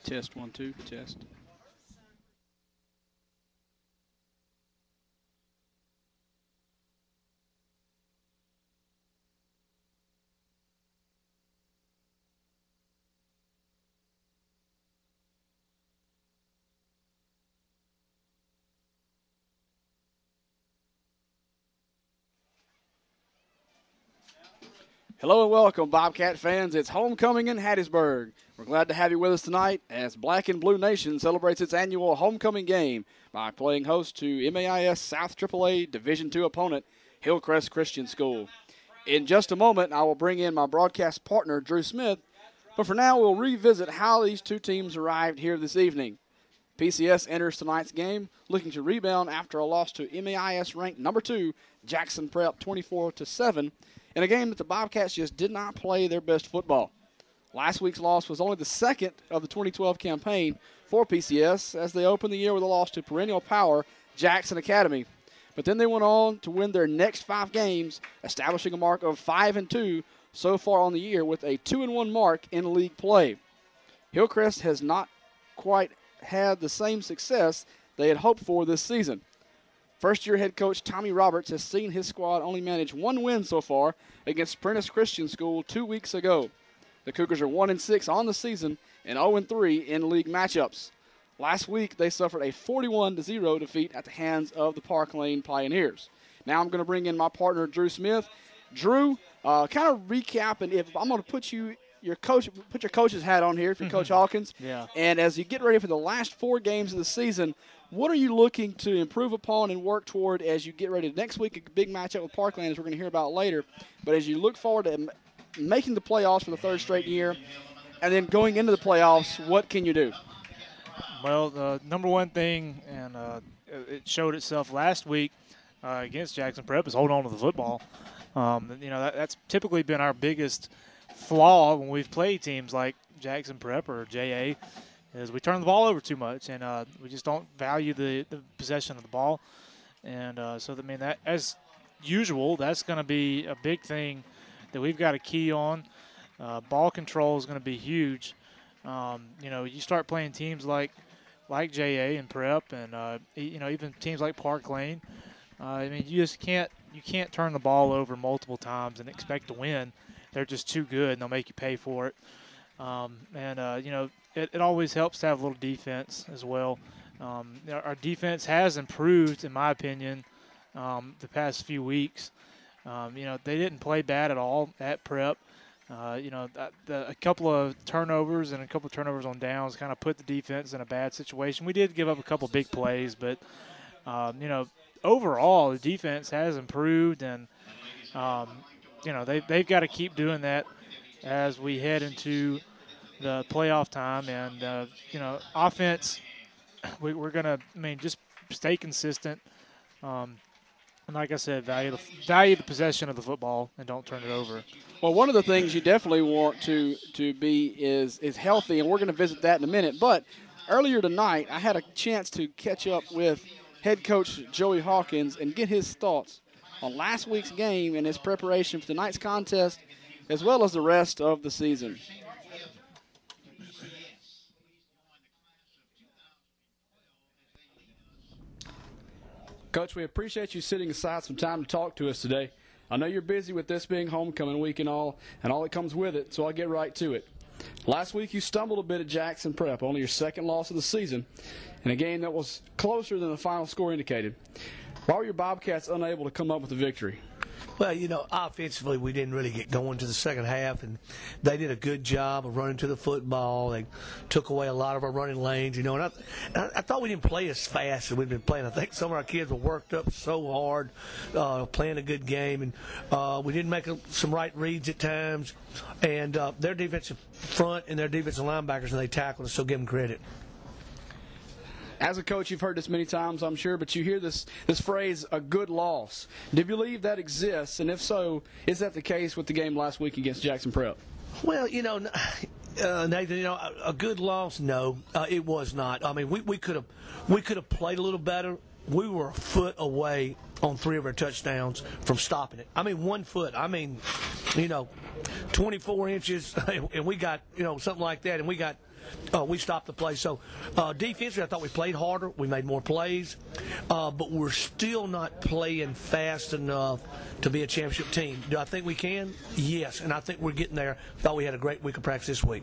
Test 1, 2, test. Hello and welcome, Bobcat fans. It's homecoming in Hattiesburg. We're glad to have you with us tonight as Black and Blue Nation celebrates its annual homecoming game by playing host to MAIS South AAA Division II opponent, Hillcrest Christian School. In just a moment, I will bring in my broadcast partner, Drew Smith, but for now, we'll revisit how these two teams arrived here this evening. PCS enters tonight's game looking to rebound after a loss to MAIS ranked number 2, Jackson Prep 24-7, in a game that the Bobcats just did not play their best football. Last week's loss was only the second of the 2012 campaign for PCS as they opened the year with a loss to perennial power Jackson Academy. But then they went on to win their next 5 games, establishing a mark of 5-2 so far on the year with a 2-1 mark in league play. Hillcrest has not quite had the same success they had hoped for this season. First-year head coach Tommy Roberts has seen his squad only manage 1 win so far against Presbyterian Christian School 2 weeks ago. The Cougars are 1-6 on the season and 0-3 in league matchups. Last week, they suffered a 41-0 defeat at the hands of the Park Lane Pioneers. Now I'm going to bring in my partner, Drew Smith. Drew, kind of recap, and if I'm going to put your coach's hat on here, if you're Coach Hawkins. Yeah. And as you get ready for the last 4 games of the season, what are you looking to improve upon and work toward as you get ready? Next week, a big matchup with Parkland, as we're going to hear about later. But as you look forward to making the playoffs for the 3rd straight year, and then going into the playoffs, what can you do? Well, the number one thing, and it showed itself last week against Jackson Prep, is hold on to the football. That's typically been our biggest flaw when we've played teams like Jackson Prep or JA, is we turn the ball over too much, and we just don't value the possession of the ball. And that, as usual, that's going to be a big thing that we've got to key on. Ball control is going to be huge. You start playing teams like JA and Prep, and even teams like Park Lane. You can't turn the ball over multiple times and expect to win. They're just too good, and they'll make you pay for it. It always helps to have a little defense as well. Our defense has improved, in my opinion, the past few weeks. They didn't play bad at all at Prep. A couple of turnovers and a couple of turnovers on downs kind of put the defense in a bad situation. We did give up a couple big plays, but, overall the defense has improved, and, they've got to keep doing that as we head into the playoff time. And, offense, we're going to, just stay consistent. And like I said, value the possession of the football and don't turn it over. Well, one of the things you definitely want to be is healthy, and we're going to visit that in a minute. But earlier tonight, I had a chance to catch up with head coach Joey Hawkins and get his thoughts on last week's game and his preparation for tonight's contest, as well as the rest of the season. Coach, we appreciate you setting aside some time to talk to us today. I know you're busy with this being homecoming week and all that comes with it, so I'll get right to it. Last week you stumbled a bit at Jackson Prep, only your 2nd loss of the season, in a game that was closer than the final score indicated. Why were your Bobcats unable to come up with a victory? Well, offensively we didn't really get going to the second half, and they did a good job of running to the football. They took away a lot of our running lanes, and I thought we didn't play as fast as we've been playing. I think some of our kids were worked up so hard playing a good game, and we didn't make some right reads at times. And their defensive front and their defensive linebackers, and they tackled us, so give them credit. As a coach, you've heard this many times, I'm sure, but you hear this phrase, a good loss. Do you believe that exists? And if so, is that the case with the game last week against Jackson Prep? Well, Nathan, a good loss, no, it was not. We could have played a little better. We were a foot away on 3 of our touchdowns from stopping it. 1 foot. 24 inches, and we got, something like that, and we got we stopped the play. So defensively, I thought we played harder. We made more plays, but we're still not playing fast enough to be a championship team. Do I think we can? Yes, and I think we're getting there. Thought we had a great week of practice this week.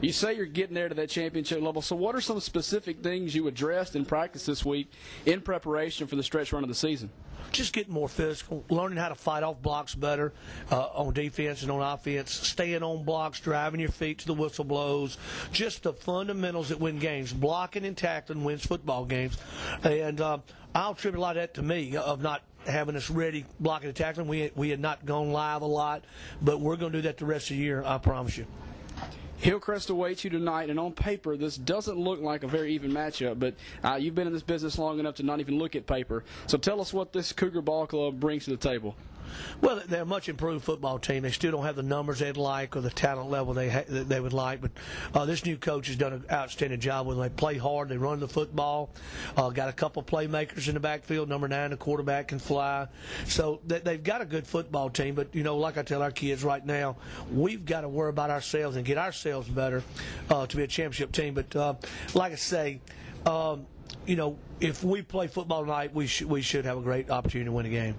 You say you're getting there to that championship level, so what are some specific things you addressed in practice this week in preparation for the stretch run of the season? Just getting more physical, learning how to fight off blocks better on defense and on offense, staying on blocks, driving your feet to the whistle blows, just the fundamentals that win games. Blocking and tackling wins football games. And I'll attribute a lot of that to me, of not having us ready blocking and tackling. We had not gone live a lot, but we're going to do that the rest of the year, I promise you. Hillcrest awaits you tonight, and on paper, this doesn't look like a very even matchup, but you've been in this business long enough to not even look at paper. So tell us what this Cougar Ball Club brings to the table. Well, they're a much improved football team. They still don't have the numbers they'd like or the talent level they would like, but this new coach has done an outstanding job with them. They play hard. They run the football. Got a couple playmakers in the backfield. Number 9, the quarterback, can fly. So they've got a good football team, but, like I tell our kids right now, we've got to worry about ourselves and get ourselves better to be a championship team. But like I say, if we play football tonight, we should have a great opportunity to win a game.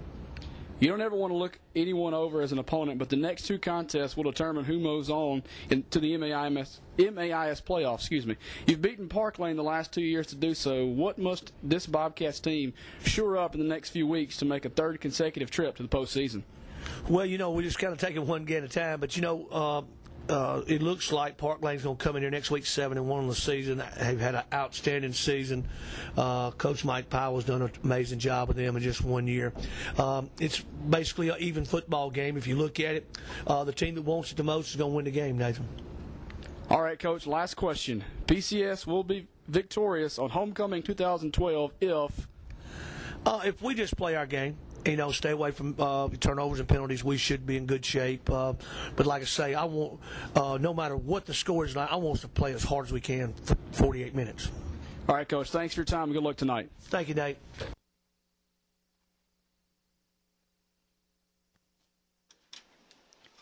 You don't ever want to look anyone over as an opponent, but the next 2 contests will determine who moves on to the MAIS playoffs. You've beaten Park Lane the last 2 years to do so. What must this Bobcats team shore up in the next few weeks to make a 3rd consecutive trip to the postseason? Well, we just kind of take it one game at a time, but it looks like Park Lane's going to come in here next week 7-1 on the season. They've had an outstanding season. Coach Mike Powell's done an amazing job with them in just 1 year. It's basically an even football game. If you look at it, the team that wants it the most is going to win the game, Nathan. All right, Coach, last question. PCS will be victorious on Homecoming 2012 if we just play our game. Stay away from turnovers and penalties. We should be in good shape. But like I say, I want, no matter what the score is, I want us to play as hard as we can for 48 minutes. All right, Coach. Thanks for your time and good luck tonight. Thank you, Nate.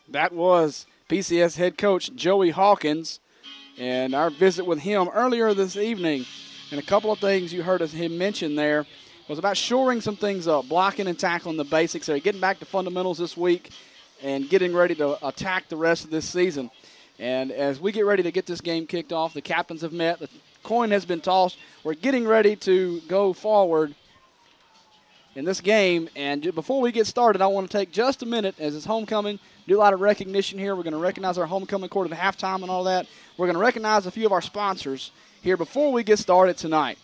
That was PCS head coach Joey Hawkins, and our visit with him earlier this evening. And a couple of things you heard him mention there was about shoring some things up, blocking and tackling the basics there, getting back to fundamentals this week and getting ready to attack the rest of this season. And as we get ready to get this game kicked off, the captains have met, the coin has been tossed. We're getting ready to go forward in this game. And before we get started, I want to take just a minute, as it's homecoming, do a lot of recognition here. We're going to recognize our homecoming court at halftime and all that. We're going to recognize a few of our sponsors here before we get started tonight.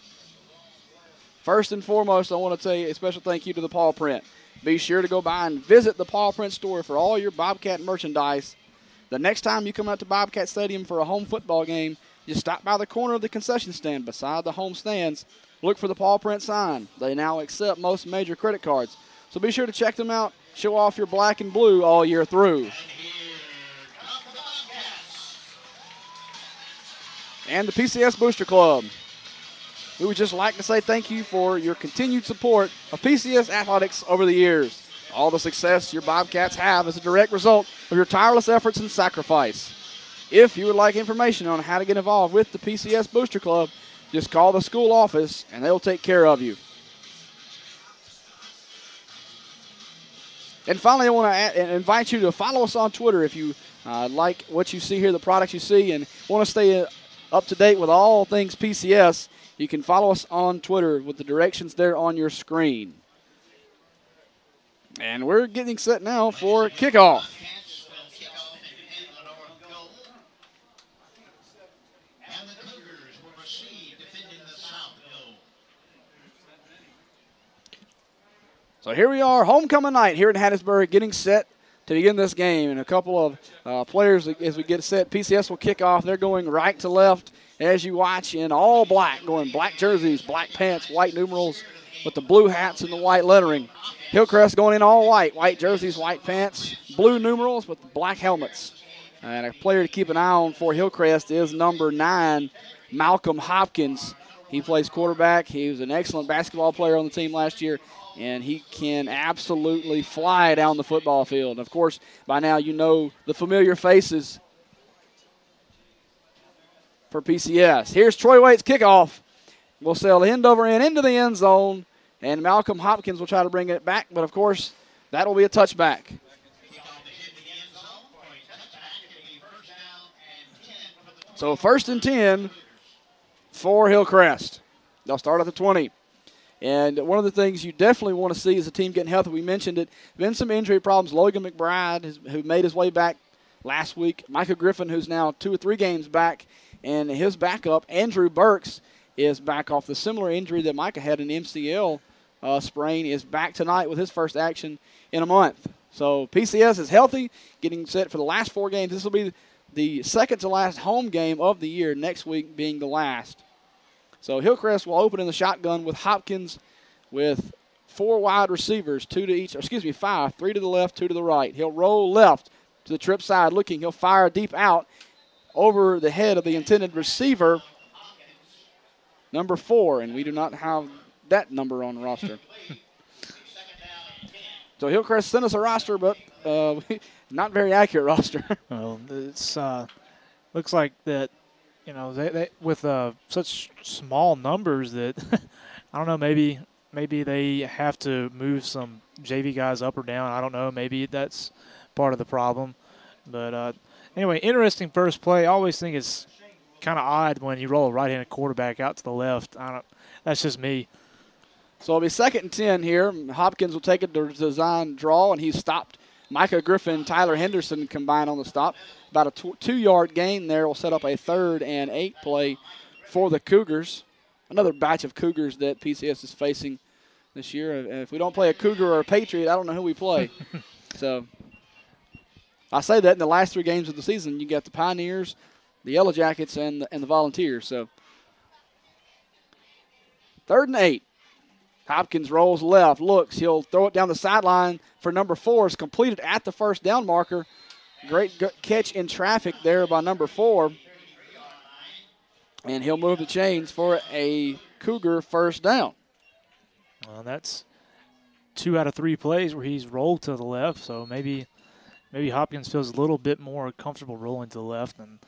First and foremost, I want to say a special thank you to the Paw Print. Be sure to go by and visit the Paw Print store for all your Bobcat merchandise. The next time you come out to Bobcat Stadium for a home football game, just stop by the corner of the concession stand beside the home stands. Look for the Paw Print sign. They now accept most major credit cards. So be sure to check them out. Show off your black and blue all year through. And the PCS Booster Club. We would just like to say thank you for your continued support of PCS athletics over the years. All the success your Bobcats have is a direct result of your tireless efforts and sacrifice. If you would like information on how to get involved with the PCS Booster Club, just call the school office and they'll take care of you. And finally, I want to invite you to follow us on Twitter if you like what you see here, the products you see, and want to stay up to date with all things PCS. You can follow us on Twitter with the directions there on your screen. And we're getting set now for kickoff. So here we are, homecoming night here in Hattiesburg, getting set to begin this game. And a couple of players, as we get set, PCS will kick off. They're going right to left as you watch in all black, going black jerseys, black pants, white numerals with the blue hats and the white lettering. Hillcrest going in all white, white jerseys, white pants, blue numerals with black helmets. And a player to keep an eye on for Hillcrest is number 9, Malcolm Hopkins. He plays quarterback. He was an excellent basketball player on the team last year, and he can absolutely fly down the football field. And of course, by now you know the familiar faces for PCS. Here's Troy Waite's kickoff. We'll sail end over end into the end zone, and Malcolm Hopkins will try to bring it back, but of course, that will be a touchback. So 1st and 10 for Hillcrest. They'll start at the 20. And one of the things you definitely want to see is the team getting healthy. We mentioned it. Been some injury problems. Logan McBride, who made his way back last week. Micah Griffin, who's now 2 or 3 games back. And his backup, Andrew Burks, is back off the similar injury that Micah had, an MCL sprain, is back tonight with his first action in a month. So PCS is healthy, getting set for the last 4 games. This will be the second to last home game of the year, next week being the last. So Hillcrest will open in the shotgun with Hopkins with 4 wide receivers, 2 to each, 5, 3 to the left, 2 to the right. He'll roll left to the trip side looking. He'll fire deep out over the head of the intended receiver, number 4, and we do not have that number on the roster. So Hillcrest sent us a roster, but not very accurate roster. Well, it's looks like that. You know, they with such small numbers that I don't know. Maybe they have to move some JV guys up or down. I don't know. Maybe that's part of the problem. But anyway, interesting first play. I always think it's kind of odd when you roll a right-handed quarterback out to the left. That's just me. So it'll be 2nd and 10 here. Hopkins will take a design draw, and he's stopped. Micah Griffin, Tyler Henderson combined on the stop. About a 2-yard gain there will set up a 3rd and 8 play for the Cougars. Another batch of Cougars that PCS is facing this year. If we don't play a Cougar or a Patriot, I don't know who we play. So I say that in the last 3 games of the season, you got the Pioneers, the Yellow Jackets, and the Volunteers. So 3rd and 8. Hopkins rolls left, looks. He'll throw it down the sideline for number 4. It's completed at the first down marker. Great catch in traffic there by number 4. And he'll move the chains for a Cougar first down. Well, that's 2 out of 3 plays where he's rolled to the left, so maybe Hopkins feels a little bit more comfortable rolling to the left. And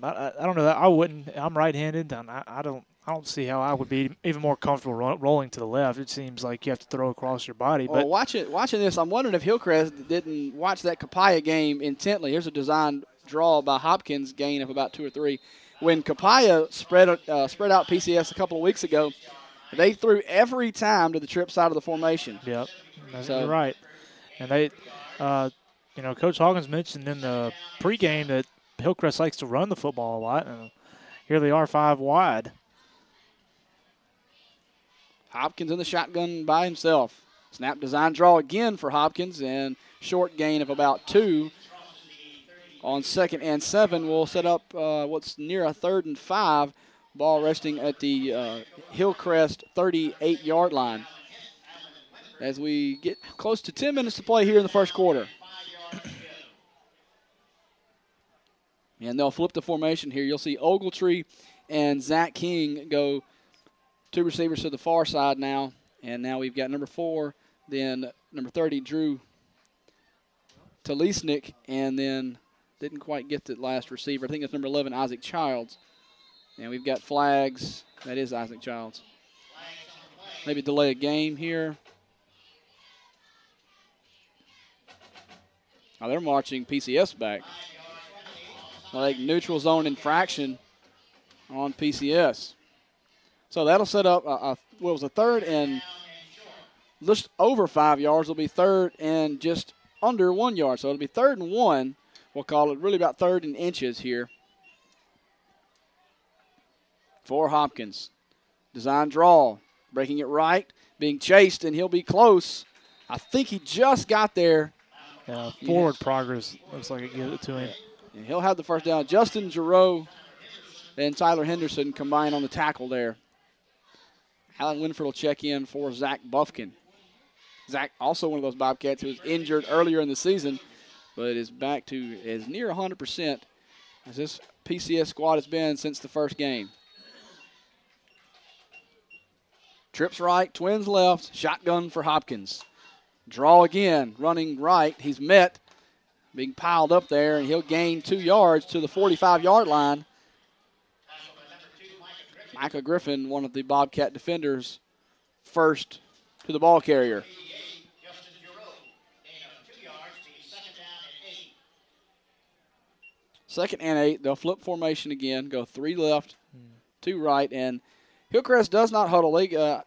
I don't know. I wouldn't. I'm right-handed, and I don't see how I would be even more comfortable rolling to the left. It seems like you have to throw across your body. Well, but watching this, I'm wondering if Hillcrest didn't watch that Capaya game intently. Here's a design draw by Hopkins, gain of about 2 or 3. When Capaya spread out PCS a couple of weeks ago, they threw every time to the trip side of the formation. Yep, you're right. And they, Coach Hawkins mentioned in the pregame that Hillcrest likes to run the football a lot, and here they are 5 wide. Hopkins in the shotgun by himself. Snap design draw again for Hopkins, and short gain of about 2 on 2nd and 7. We'll set up what's near a 3rd and 5. Ball resting at the Hillcrest 38-yard line as we get close to 10 minutes to play here in the first quarter. And they'll flip the formation here. You'll see Ogletree and Zach King go 2 receivers to the far side now. And now we've got number 4, then number 30, Drew Talisnik, and then didn't quite get the last receiver. I think it's number 11, Isaac Childs. And we've got flags. That is Isaac Childs. Maybe delay a game here. Oh, they're marching PCS back. Like neutral zone infraction on PCS. So that'll set up a 3rd and just over 5 yards. It'll be 3rd and just under 1 yard. So it'll be 3rd and 1. We'll call it really about 3rd and inches here for Hopkins. Design draw. Breaking it right. Being chased, and he'll be close. I think he just got there. Forward progress looks like it gives it to him. And he'll have the first down. Justin Giroux and Tyler Henderson combined on the tackle there. Alan Winford will check in for Zach Buffkin. Zach, also one of those Bobcats who was injured earlier in the season, but is back to as near 100% as this PCS squad has been since the first game. Trips right, twins left, shotgun for Hopkins. Draw again, running right. He's met, being piled up there, and he'll gain 2 yards to the 45-yard line. Micah Griffin, one of the Bobcat defenders, first to the ball carrier. Second and 8. They'll flip formation again, go 3 left, 2 right, and Hillcrest does not huddle. They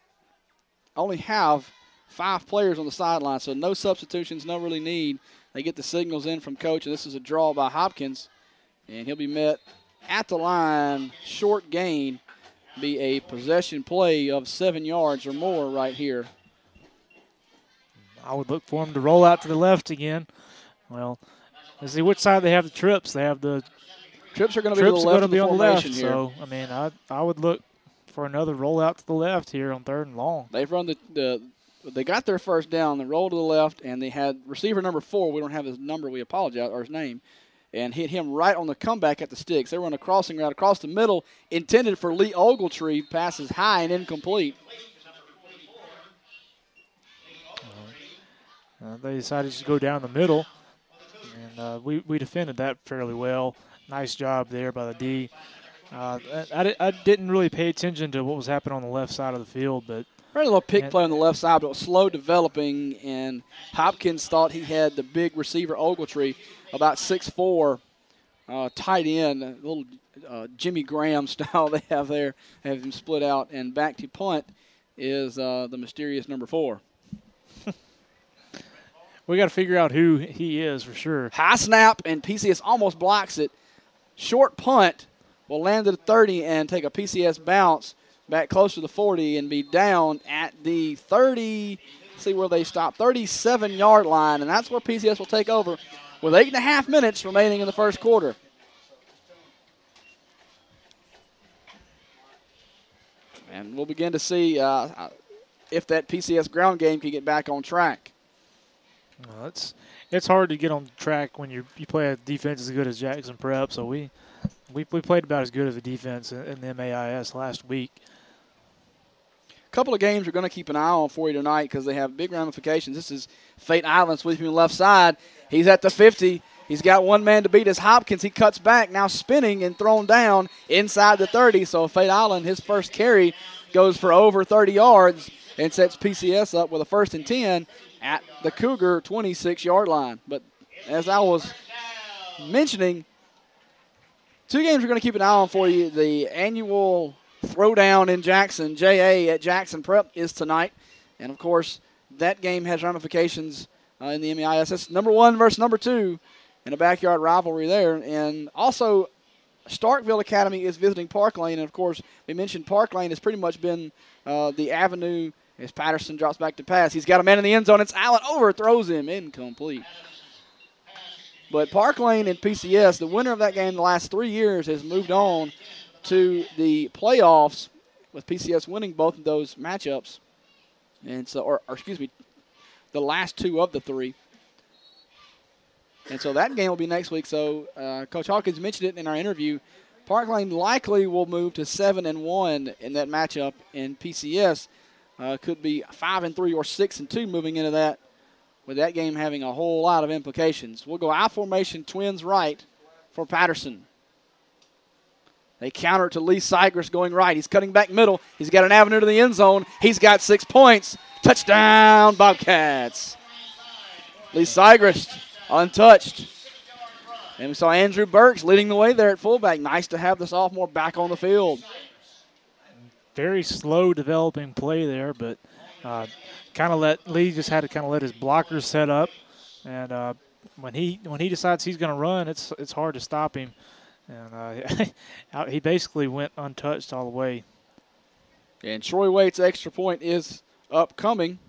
only have 5 players on the sideline, so no substitutions, no really need. They get the signals in from coach, and this is a draw by Hopkins, and he'll be met at the line, short gain, be a possession play of 7 yards or more right here. I would look for him to roll out to the left again. Well, let's see which side they have the trips. They have the trips are going to be to the left of the formation here. So, I mean, I would look for another roll out to the left here on 3rd and long. They've run they got their first down, they rolled to the left, and they had receiver number 4. We don't have his number, we apologize, or his name, and hit him right on the comeback at the sticks. They run a crossing route across the middle, intended for Lee Ogletree, passes high and incomplete. They decided to go down the middle, and we defended that fairly well. Nice job there by the D. I didn't really pay attention to what was happening on the left side of the field, but a little pick play on the left side, but it was slow developing, and Hopkins thought he had the big receiver Ogletree, about 6'4", tight end, a little Jimmy Graham style they have there, have him split out, and back to punt is the mysterious number 4. We got to figure out who he is for sure. High snap, and PCS almost blocks it. Short punt will land at the 30 and take a PCS bounce back close to the 40 and be down at the 30, see where they stop, 37-yard line, and that's where PCS will take over with 8.5 minutes remaining in the first quarter. And we'll begin to see if that PCS ground game can get back on track. Well, it's hard to get on track when you play a defense as good as Jackson Prep. So we played about as good as a defense in the MAIS last week. A couple of games we're going to keep an eye on for you tonight because they have big ramifications. This is Fate Island sweeping the left side. He's at the 50. He's got one man to beat as Hopkins. He cuts back, now spinning and thrown down inside the 30. So Fate Island, his first carry, goes for over 30 yards and sets PCS up with a 1st and 10 at the Cougar 26-yard line. But as I was mentioning, 2 games we're going to keep an eye on for you. The annual throwdown in Jackson, JA at Jackson Prep, is tonight. And, of course, that game has ramifications in the MEIS. It's number 1 versus number 2 in a backyard rivalry there. And also, Starkville Academy is visiting Park Lane. And, of course, we mentioned Park Lane has pretty much been the avenue as Patterson drops back to pass. He's got a man in the end zone. It's Allen, overthrows him, incomplete. But Park Lane and PCS, the winner of that game the last 3 years, has moved on to the playoffs with PCS winning both of those matchups. And so, or excuse me, the last 2 of the 3. And so that game will be next week. So Coach Hawkins mentioned it in our interview. Park Lane likely will move to 7-1 in that matchup, and PCS could be 5-3 or 6-2 moving into that, with that game having a whole lot of implications. We'll go I formation, twins right for Patterson. They counter it to Lee Sygrist going right. He's cutting back middle. He's got an avenue to the end zone. He's got 6 points. Touchdown, Bobcats. Lee Sygrist untouched. And we saw Andrew Burks leading the way there at fullback. Nice to have the sophomore back on the field. Very slow developing play there, but kind of let Lee just had to kind of let his blockers set up, and when he decides he's going to run, it's hard to stop him, and he basically went untouched all the way. And Troy Waite's extra point is upcoming.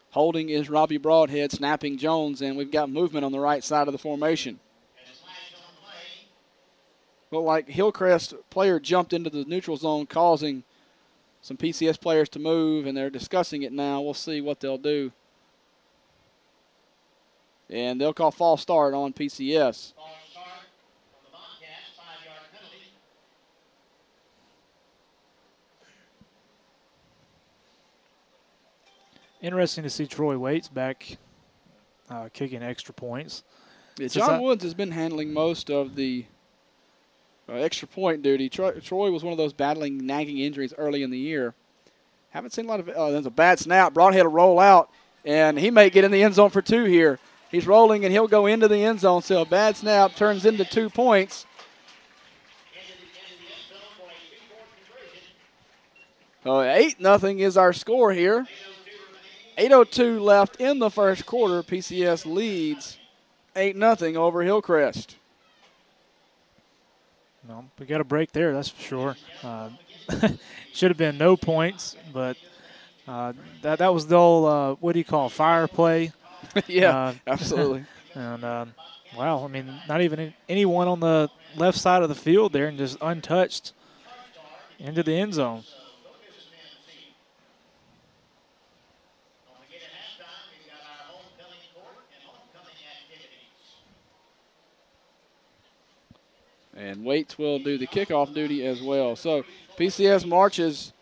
Holding is Robbie Broadhead, snapping Jones, and we've got movement on the right side of the formation. Looked like Hillcrest player jumped into the neutral zone, causing some PCS players to move, and they're discussing it now. We'll see what they'll do. And they'll call false start on PCS. Interesting to see Troy Waits back kicking extra points. Yeah, John Woods has been handling most of the Extra point duty. Troy was one of those battling nagging injuries early in the year. Haven't seen a lot of there's a bad snap. Broadhead will roll out, and he may get in the end zone for 2 here. He's rolling, and he'll go into the end zone. So a bad snap turns into 2 points. 8-0 is our score here. 8:02 left in the first quarter. PCS leads 8-0 over Hillcrest. Well, we got a break there, that's for sure. Should have been no points, but that was the old, what do you call, fire play? Yeah, absolutely. And, wow, I mean, not even anyone on the left side of the field there and just untouched into the end zone. And Waits will do the kickoff duty as well. So PCS marches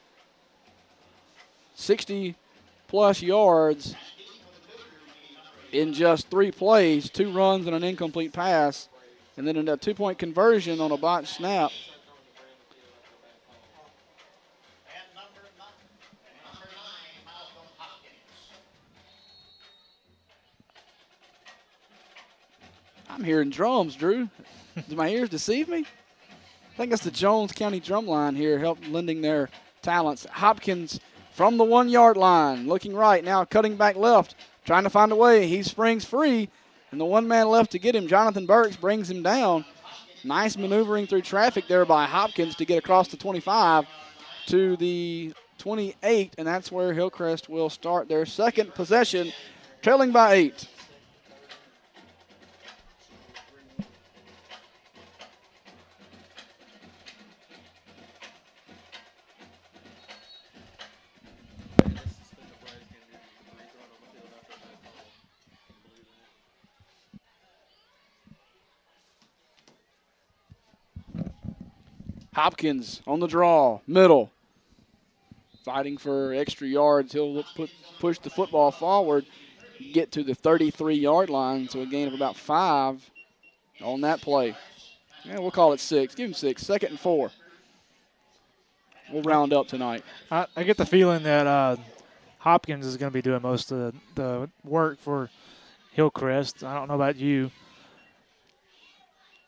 60-plus yards in just 3 plays, 2 runs and an incomplete pass, and then a 2-point conversion on a botched snap. I'm hearing drums, Drew. Do my ears deceive me? I think it's the Jones County drum line here, lending their talents. Hopkins from the 1-yard line, looking right, now cutting back left, trying to find a way. He springs free, and the one man left to get him, Jonathan Burks, brings him down. Nice maneuvering through traffic there by Hopkins to get across the 25 to the 28, and that's where Hillcrest will start their second possession, trailing by 8. Hopkins on the draw, middle, fighting for extra yards. He'll push the football forward, get to the 33-yard line, so a gain of about 5 on that play. Yeah, we'll call it 6. Give him 6. 2nd and 4. We'll round up tonight. I get the feeling that Hopkins is going to be doing most of the work for Hillcrest. I don't know about you.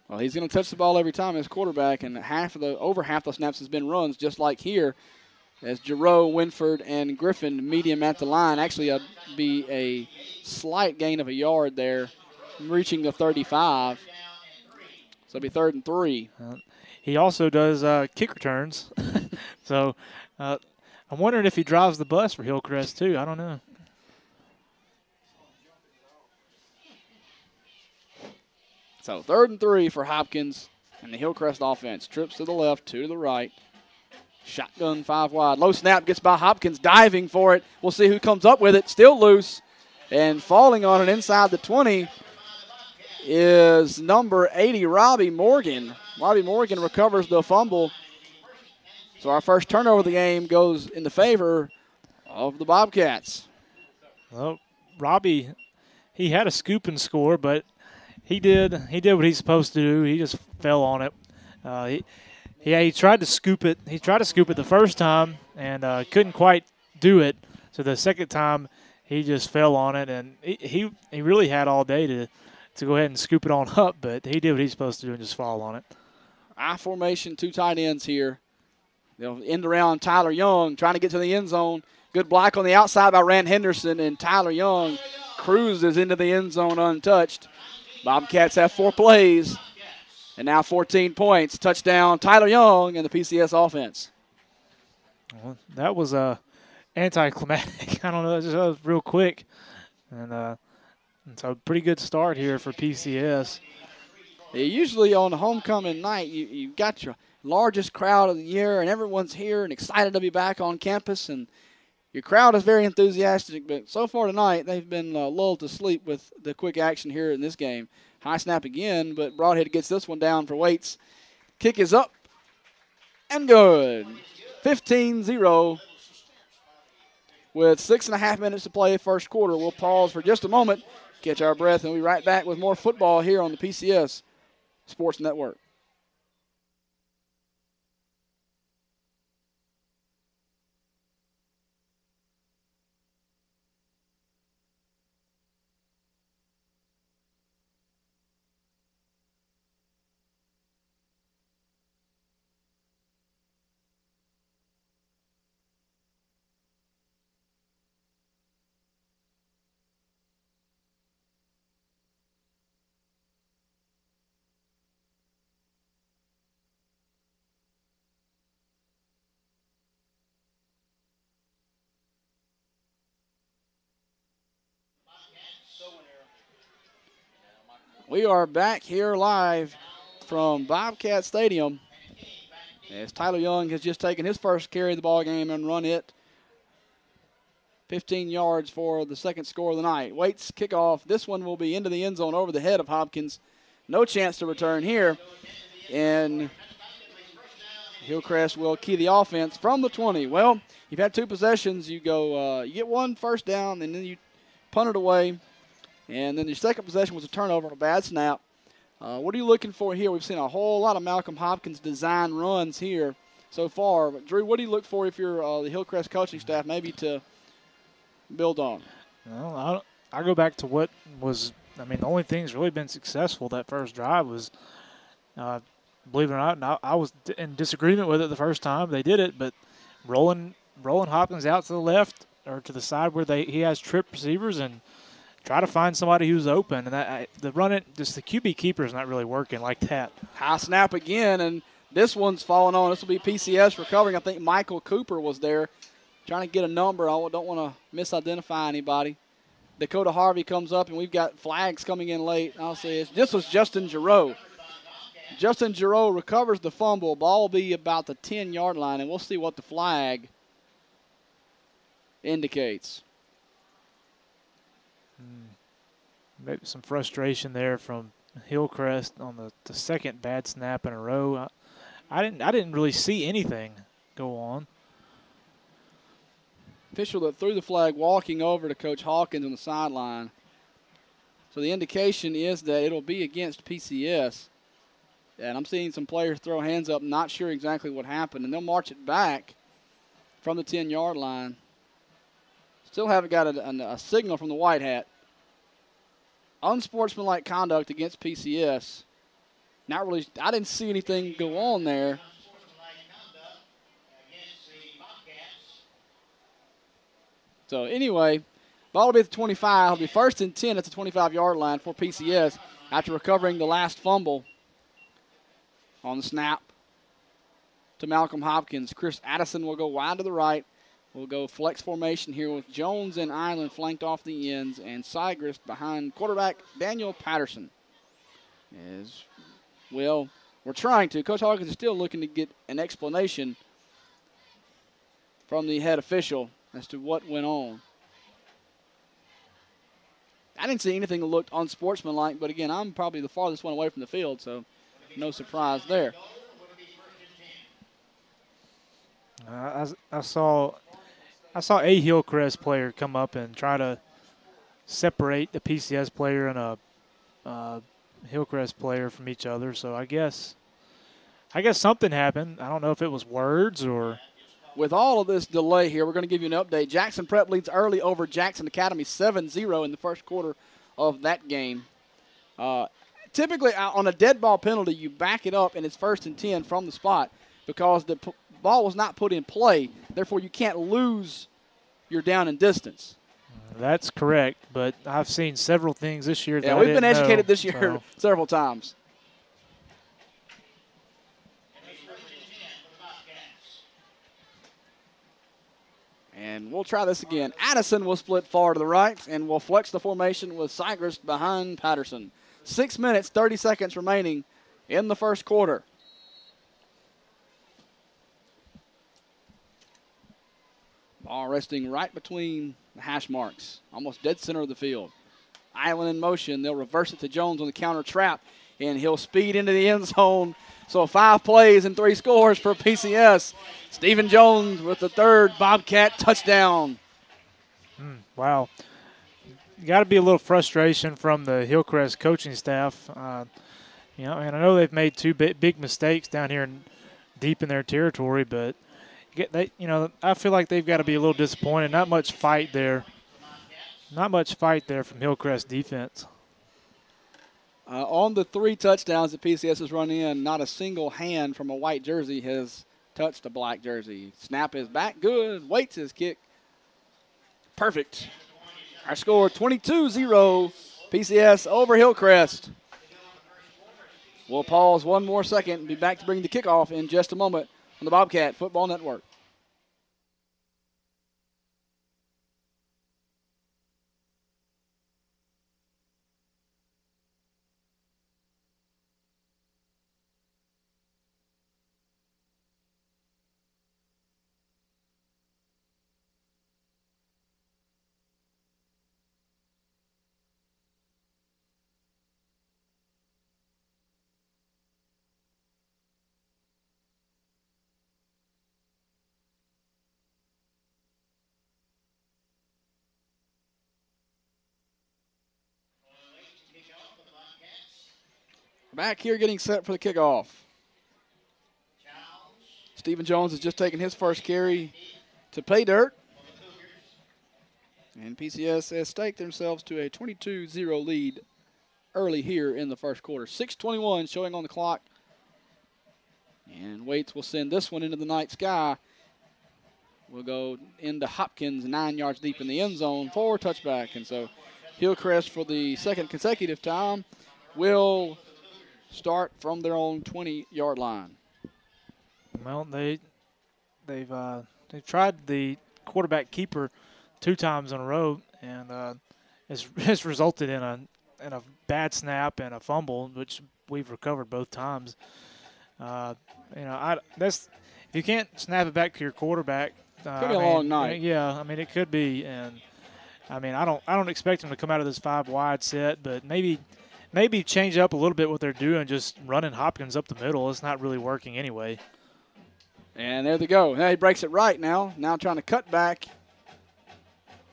Well, he's going to touch the ball every time as quarterback, and over half the snaps has been runs, just like here, as Giroux, Winford, and Griffin meet him at the line. Actually, be a slight gain of a yard there, reaching the 35. So it'll be 3rd and 3. He also does kick returns. So I'm wondering if he drives the bus for Hillcrest, too. I don't know. So 3rd and 3 for Hopkins and the Hillcrest offense. Trips to the left, 2 to the right. Shotgun 5 wide. Low snap gets by Hopkins, diving for it. We'll see who comes up with it. Still loose. And falling on it inside the 20 is number 80, Robbie Morgan. Robbie Morgan recovers the fumble. So our first turnover of the game goes in the favor of the Bobcats. Well, Robbie, he had a scoop and score, but he did what he's supposed to do. He just fell on it. He tried to scoop it. He tried to scoop it the first time and couldn't quite do it. So the second time, he just fell on it, and he really had all day to go ahead and scoop it on up, but he did what he's supposed to do and just fall on it. I formation, 2 tight ends here. They'll end around Tyler Young, trying to get to the end zone. Good block on the outside by Rand Henderson, and Tyler Young cruises into the end zone untouched. Bobcats have 4 plays, and now 14 points. Touchdown, Tyler Young and the PCS offense. Well, that was anticlimactic. I don't know, that was real quick. And so pretty good start here for PCS. Yeah, usually on homecoming night, you've got your largest crowd of the year, and everyone's here and excited to be back on campus, and your crowd is very enthusiastic, but so far tonight they've been lulled to sleep with the quick action here in this game. High snap again, but Broadhead gets this one down for Waits. Kick is up and good. 15-0 with 6.5 minutes to play first quarter. We'll pause for just a moment, catch our breath, and we'll be right back with more football here on the PCS Sports Network. We are back here live from Bobcat Stadium as Tyler Young has just taken his first carry of the ball game and run it 15 yards for the second score of the night. Waits kickoff. This one will be into the end zone over the head of Hopkins. No chance to return here. And Hillcrest will key the offense from the 20. Well, you've had two possessions. You go, you get one first down, and then you punt it away. And then your second possession was a turnover on a bad snap. What are you looking for here? We've seen a whole lot of Malcolm Hopkins design runs here so far. But Drew, what do you look for if you're the Hillcrest coaching staff maybe to build on? Well, I go back to what was, the only thing that's really been successful that first drive was, believe it or not, I was in disagreement with it the first time they did it, but rolling Hopkins out to the left or to the side where he has trip receivers and try to find somebody who's open. And the QB keeper is not really working like that. High snap again, and this one's falling on. This will be PCS recovering. I think Michael Cooper was there trying to get a number. I don't want to misidentify anybody. Dakota Harvey comes up, and we've got flags coming in late. I'll say this was Justin Giroux. Justin Giroux recovers the fumble. Ball will be about the 10-yard line, and we'll see what the flag indicates. Maybe some frustration there from Hillcrest on the second bad snap in a row. I didn't really see anything go on. Official that threw the flag walking over to Coach Hawkins on the sideline. So the indication is that it'll be against PCS. And I'm seeing some players throw hands up, not sure exactly what happened. And they'll march it back from the 10-yard line. Still haven't got a signal from the white hat. Unsportsmanlike conduct against PCS. Not really. I didn't see anything go on there. So anyway, ball will be at the 25. It'll be 1st and 10 at the 25-yard line for PCS after recovering the last fumble on the snap to Malcolm Hopkins. Chris Addison will go wide to the right. We'll go flex formation here with Jones and Island flanked off the ends and Sygrist behind quarterback Daniel Patterson. We're trying to. Coach Hawkins is still looking to get an explanation from the head official as to what went on. I didn't see anything that looked unsportsmanlike, but again, I'm probably the farthest one away from the field, so no surprise there. I saw a Hillcrest player come up and try to separate the PCS player and a Hillcrest player from each other. So I guess something happened. I don't know if it was words or. With all of this delay here, we're going to give you an update. Jackson Prep leads early over Jackson Academy 7-0 in the first quarter of that game. Typically, on a dead ball penalty, you back it up and it's 1st and 10 from the spot because the ball was not put in play. Therefore, you can't lose your down and distance. That's correct, but I've seen several things this year that yeah, we've been educated this year several times. And we'll try this again. Addison will split far to the right, and we'll flex the formation with Sygrist behind Patterson. 6 minutes, 30 seconds remaining in the first quarter. Ball resting right between the hash marks, almost dead center of the field. Island in motion. They'll reverse it to Jones on the counter trap, and he'll speed into the end zone. So 5 plays and 3 scores for PCS. Stephen Jones with the 3rd Bobcat touchdown. Wow. Got to be a little frustration from the Hillcrest coaching staff. And I know they've made 2 big mistakes down here deep in their territory, but I feel like they've got to be a little disappointed. Not much fight there. Not much fight there from Hillcrest defense. On the 3 touchdowns that PCS has run in, not a single hand from a white jersey has touched a black jersey. Snap is back. Good. Waits his kick. Perfect. Our score 22-0. PCS over Hillcrest. We'll pause 1 more second and be back to bring the kickoff in just a moment on the Bobcat Football Network. Back here getting set for the kickoff. Stephen Jones has just taken his first carry to pay dirt. And PCS has staked themselves to a 22-0 lead early here in the first quarter. 6:21 showing on the clock. And Waits will send this one into the night sky. We'll go into Hopkins 9 yards deep in the end zone for touchback. And so Hillcrest for the second consecutive time will start from their own 20-yard line. Well, they've tried the quarterback keeper 2 times in a row, and it's resulted in a bad snap and a fumble, which we've recovered both times. If you can't snap it back to your quarterback, could be a long night. Yeah, I mean it could be, and I mean I don't expect them to come out of this 5 wide set, but maybe change up a little bit what they're doing, just running Hopkins up the middle. It's not really working anyway. And there they go. Now he breaks it right now. Now trying to cut back.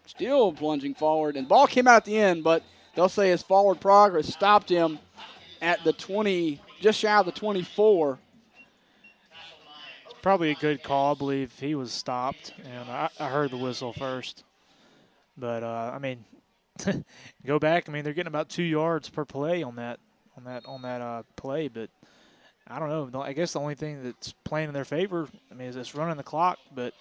Still plunging forward. And the ball came out at the end, but they'll say his forward progress stopped him at the 20, just shy of the 24. It's probably a good call. I believe he was stopped, and I heard the whistle first. But, I mean, go back. I mean, they're getting about 2 yards per play on that play, but I don't know. I guess the only thing that's playing in their favor, I mean, is it's running the clock. But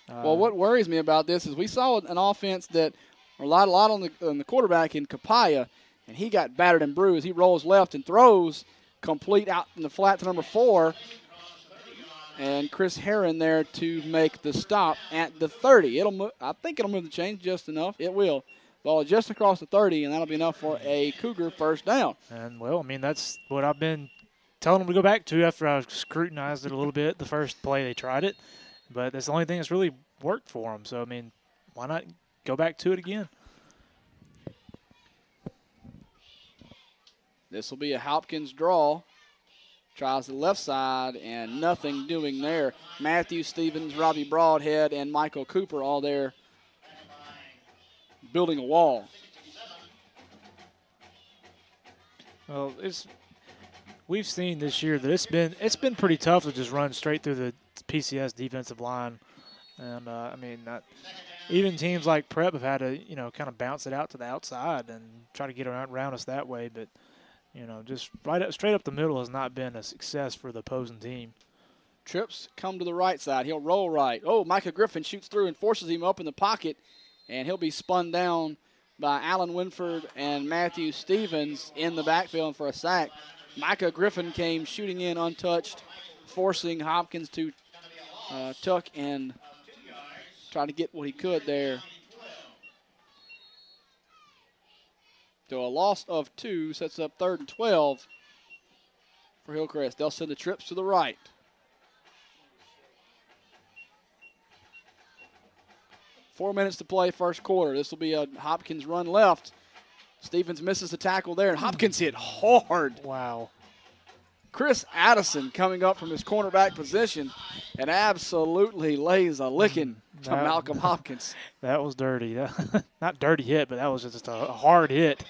well, what worries me about this is we saw an offense that relied a lot on the quarterback in Kapaya, and he got battered and bruised. He rolls left and throws complete out in the flat to number 4, and Chris Herron there to make the stop at the 30. I think it'll move the chains just enough. It will. Ball just across the 30, and that'll be enough for a Cougar first down. And, well, I mean, that's what I've been telling them to go back to after I scrutinized it a little bit. The first play they tried it, but that's the only thing that's really worked for them. So, I mean, why not go back to it again? This will be a Hopkins draw. Tries the left side, and nothing doing there. Matthew Stevens, Robbie Broadhead, and Michael Cooper all there building a wall. Well, we've seen this year that it's been pretty tough to just run straight through the PCS defensive line, and I mean, even teams like Prep have had to kind of bounce it out to the outside and try to get around us that way, but just straight up the middle has not been a success for the opposing team. Trips come to the right side. He'll roll right. Oh, Micah Griffin shoots through and forces him up in the pocket, and he'll be spun down by Alan Winford and Matthew Stevens in the backfield for a sack. Micah Griffin came shooting in untouched, forcing Hopkins to tuck and try to get what he could there. So a loss of 2 sets up 3rd and 12 for Hillcrest. They'll send the trips to the right. Four minutes to play first quarter. This will be a Hopkins run left. Stevens misses the tackle there, and Hopkins hit hard. Wow. Chris Addison coming up from his cornerback position and absolutely lays a licking to Malcolm Hopkins. That was dirty. Not dirty hit, but that was just a hard hit.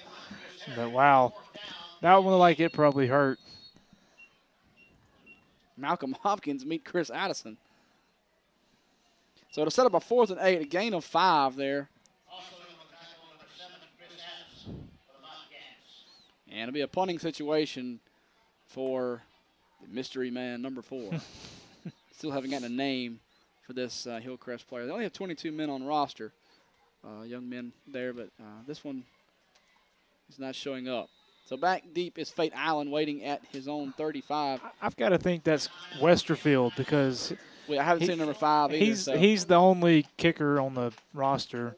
But, wow, that one like it probably hurt. Malcolm Hopkins meet Chris Addison. So to set up a 4th and 8, a gain of 5 there. And it'll be a punting situation for the mystery man, number 4. Still haven't gotten a name for this Hillcrest player. They only have 22 men on roster, young men there, but this one is not showing up. So back deep is Fate Allen waiting at his own 35. I've got to think that's Westerfield because I haven't seen number 5 either. He's the only kicker on the roster.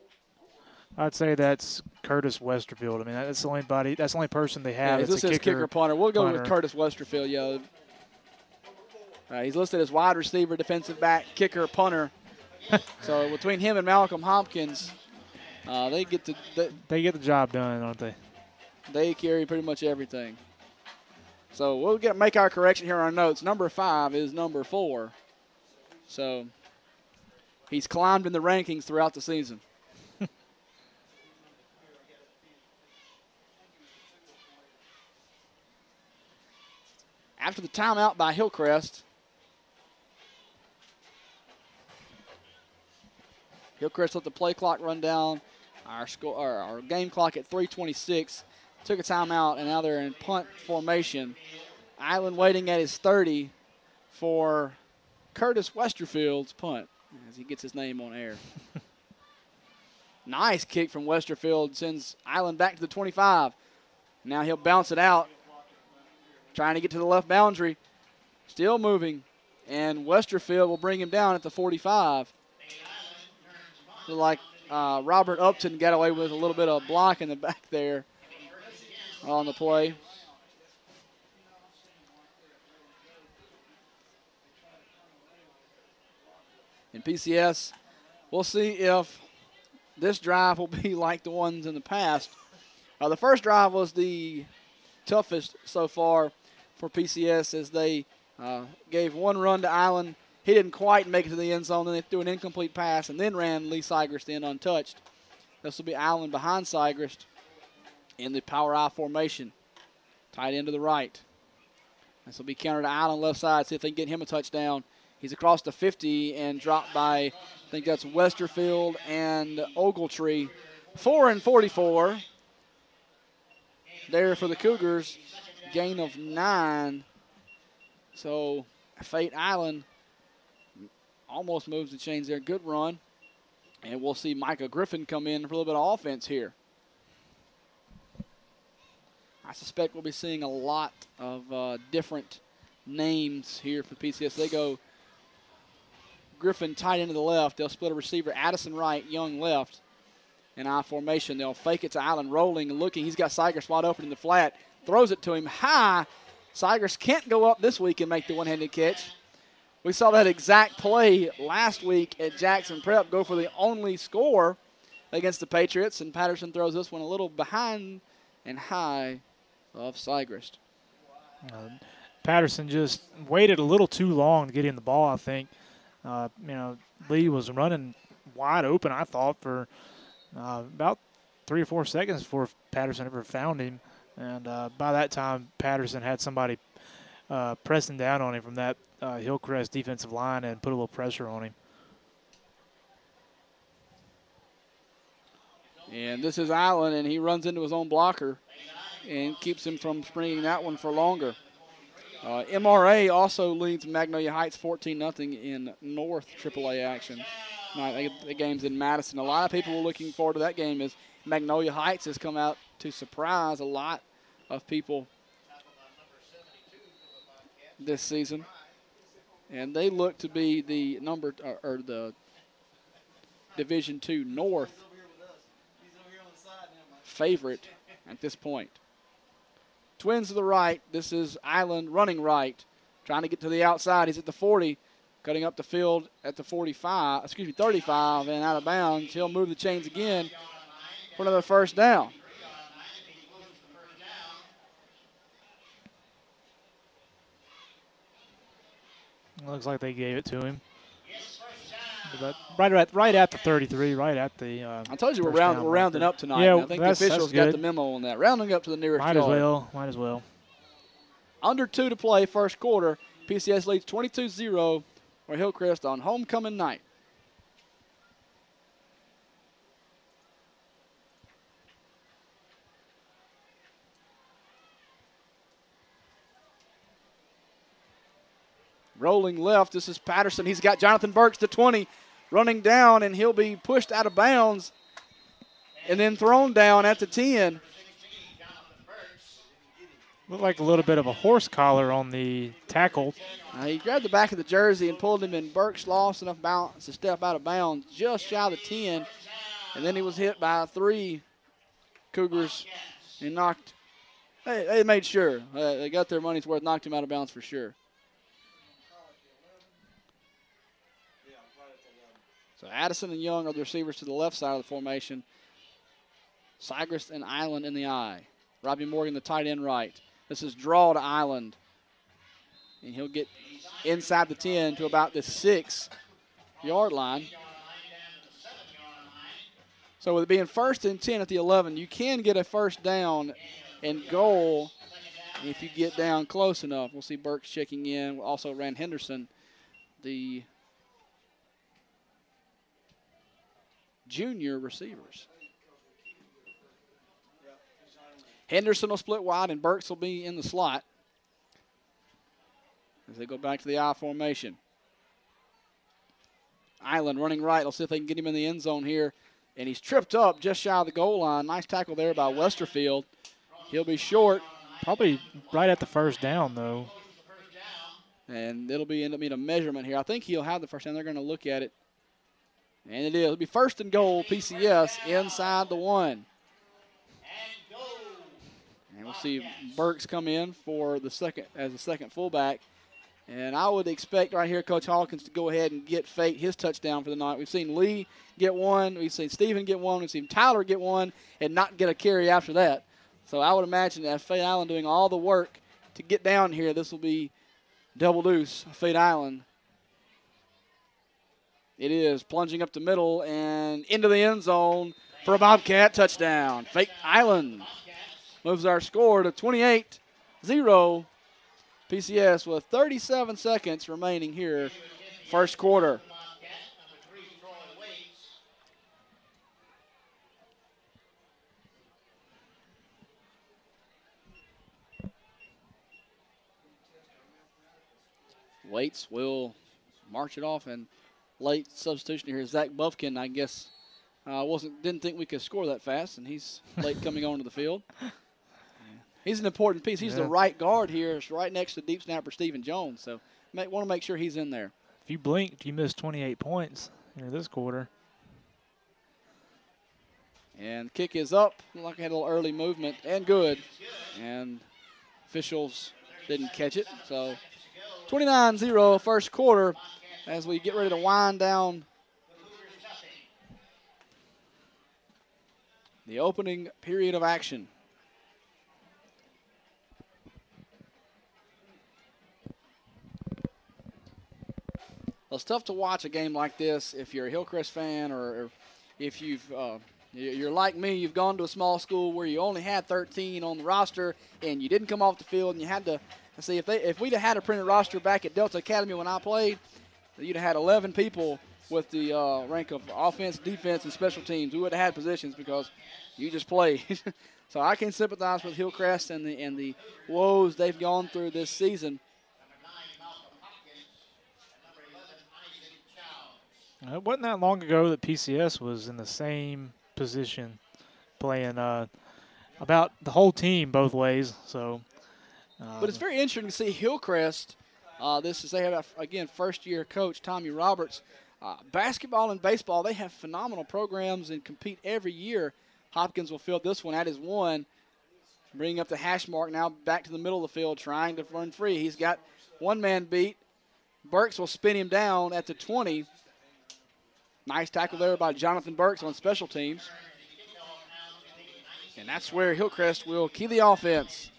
I'd say that's Curtis Westerfield. I mean, that's the only person they have. Yeah, this is kicker punter. We'll go with Curtis Westerfield. Yeah. He's listed as wide receiver, defensive back, kicker, punter. So between him and Malcolm Hopkins, they get the job done, don't they? They carry pretty much everything. So we'll make our correction here on our notes. Number 5 is number 4. So he's climbed in the rankings throughout the season. After the timeout by Hillcrest, Hillcrest let the play clock run down. Our game clock at 3:26. Took a timeout, and now they're in punt formation. Island waiting at his 30 for Curtis Westerfield's punt as he gets his name on air. Nice kick from Westerfield. Sends Island back to the 25. Now he'll bounce it out. Trying to get to the left boundary. Still moving. And Westerfield will bring him down at the 45. So like Robert Upton got away with a little bit of block in the back there on the play. In PCS, we'll see if this drive will be like the ones in the past. The first drive was the toughest so far for PCS as they gave one run to Island. He didn't quite make it to the end zone. Then they threw an incomplete pass and then ran Lee Sigrist in untouched. This will be Island behind Sigrist in the power I formation. Tight end to the right. This will be countered to Island left side. See if they can get him a touchdown. He's across the 50 and dropped by, I think that's Westerfield and Ogletree. 4 and 44. There for the Cougars. Gain of 9. So Fate Island almost moves the chains there. Good run. And we'll see Micah Griffin come in for a little bit of offense here. I suspect we'll be seeing a lot of different names here for PCS. They go Griffin tight into the left. They'll split a receiver. Addison right, Young left. In I formation. They'll fake it to Island, rolling and looking. He's got Sigrist wide open in the flat. Throws it to him high. Sigrist can't go up this week and make the one-handed catch. We saw that exact play last week at Jackson Prep go for the only score against the Patriots, and Patterson throws this one a little behind and high of Sigrist. Patterson just waited a little too long to get in the ball, I think. Lee was running wide open, I thought, for about 3 or 4 seconds before Patterson ever found him. And by that time, Patterson had somebody pressing down on him from that Hillcrest defensive line and put a little pressure on him. And this is Island, and he runs into his own blocker and keeps him from springing that one for longer. MRA also leads Magnolia Heights 14-0 in North AAA action. The game's in Madison. A lot of people were looking forward to that game as Magnolia Heights has come out to surprise a lot of people this season. And they look to be the the Division II North favorite at this point. Twins to the right. This is Island running right, trying to get to the outside. He's at the 40, cutting up the field at the 35, and out of bounds. He'll move the chains again for another first down. Looks like they gave it to him. But right at the 33, right at the. I told you we're rounding up tonight. Yeah, I think the officials got the memo on that. Rounding up to the nearest yard. Might as well. Under 2 to play, first quarter. PCS leads 22-0 for Hillcrest on homecoming night. Rolling left, this is Patterson. He's got Jonathan Burks to 20, running down, and he'll be pushed out of bounds and then thrown down at the 10. Looked like a little bit of a horse collar on the tackle. He grabbed the back of the jersey and pulled him, and Burks lost enough balance to step out of bounds just shy of the 10, and then he was hit by 3 Cougars and knocked. They made sure. They got their money's worth, knocked him out of bounds for sure. So Addison and Young are the receivers to the left side of the formation. Sigrist and Island in the I. Robbie Morgan, the tight end right. This is draw to Island. And he'll get inside the 10 to about the 6-yard line. So with it being 1st and 10 at the 11, you can get a first down and goal if you get down close enough. We'll see Burks checking in. Also Rand Henderson, the junior receivers. Henderson will split wide, and Burks will be in the slot as they go back to the I formation. Island running right. They'll see if they can get him in the end zone here. And he's tripped up just shy of the goal line. Nice tackle there by Westerfield. He'll be short. Probably right at the first down, though. And it'll end up being a measurement here. I think he'll have the first down. They're going to look at it. And it is. It'll be first and goal, PCS, inside the 1. And we'll see Burks come in for the second fullback. And I would expect right here Coach Hawkins to go ahead and get Fate his touchdown for the night. We've seen Lee get one. We've seen Stephen get one. We've seen Tyler get one and not get a carry after that. So I would imagine that Fate Island doing all the work to get down here. This will be double deuce, Fate Island. It is plunging up the middle and into the end zone for a Bobcat touchdown. Fate Island moves our score to 28-0. PCS with 37 seconds remaining here, first quarter. Waits will march it off, and late substitution here is Zach Buffkin. I guess didn't think we could score that fast, and he's late coming onto the field. He's an important piece. He's the right guard here. It's right next to deep snapper Stephen Jones. So want to make sure he's in there. If you blinked, you missed 28 points in this quarter. And kick is up. Looked like I had a little early movement and good. And officials didn't catch it. So 29-0 first quarter as we get ready to wind down the opening period of action. Well, it's tough to watch a game like this if you're a Hillcrest fan or if you're like me, you've gone to a small school where you only had 13 on the roster and you didn't come off the field and you had to see if we'd have had a printed roster back at Delta Academy when I played, you'd have had 11 people with the rank of offense, defense, and special teams. We would have had positions because you just played. So I can sympathize with Hillcrest and the woes they've gone through this season. It wasn't that long ago that PCS was in the same position, playing about the whole team both ways. So, but it's very interesting to see Hillcrest. They have again first-year coach Tommy Roberts. Basketball and baseball, they have phenomenal programs and compete every year. Hopkins will field this one at his 1, bringing up the hash mark now back to the middle of the field, trying to run free. He's got one man beat. Burks will spin him down at the 20. Nice tackle there by Jonathan Burks on special teams. And that's where Hillcrest will key the offense.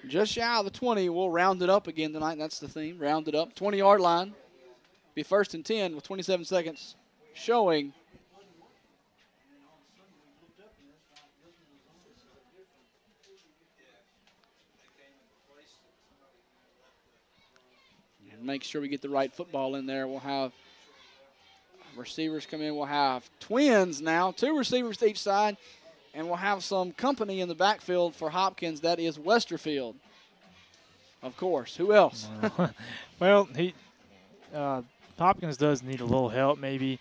Just shy of the 20. We'll round it up again tonight. That's the theme. Round it up. 20-yard line. Be first and 10 with 27 seconds showing. And make sure we get the right football in there. We'll have receivers come in. We'll have twins now, 2 receivers to each side, and we'll have some company in the backfield for Hopkins. That is Westerfield, of course. Who else? Well, Hopkins does need a little help maybe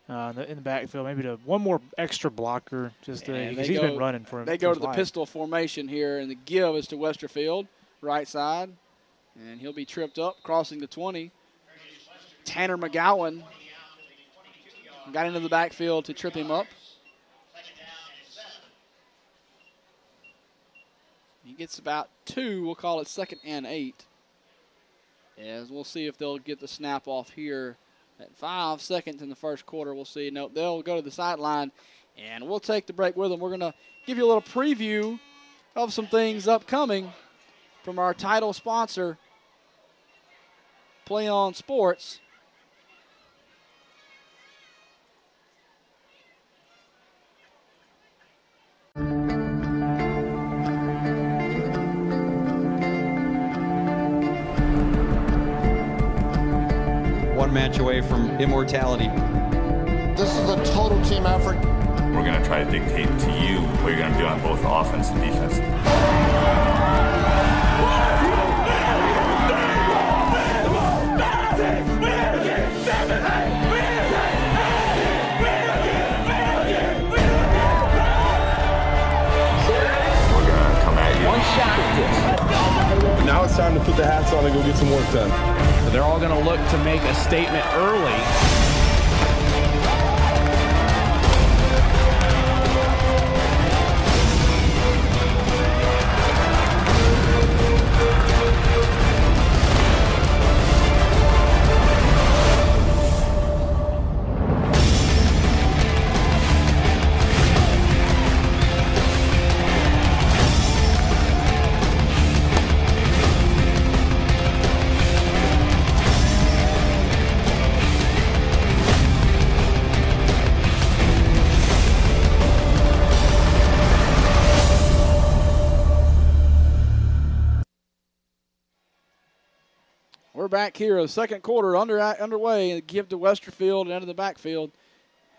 in the backfield, maybe one more extra blocker just because he's been running for him. They go to the pistol formation here, and the give is to Westerfield, right side, and he'll be tripped up, crossing the 20. Tanner McGowan got into the backfield to trip him up. He gets about 2. We'll call it 2nd and 8. As we'll see if they'll get the snap off here at 5 seconds in the first quarter. We'll see. No, they'll go to the sideline, and we'll take the break with them. We're going to give you a little preview of some things upcoming from our title sponsor, Play On Sports. match away from immortality. This is a total team effort. We're going to try to dictate to you what you're going to do on both offense and defense. We're going to come at you. One shot at this. Now it's time to put the hats on and go get some work done. So they're all going to look to make a statement early. We're back here, the second quarter underway, and give to Westerfield and into the backfield.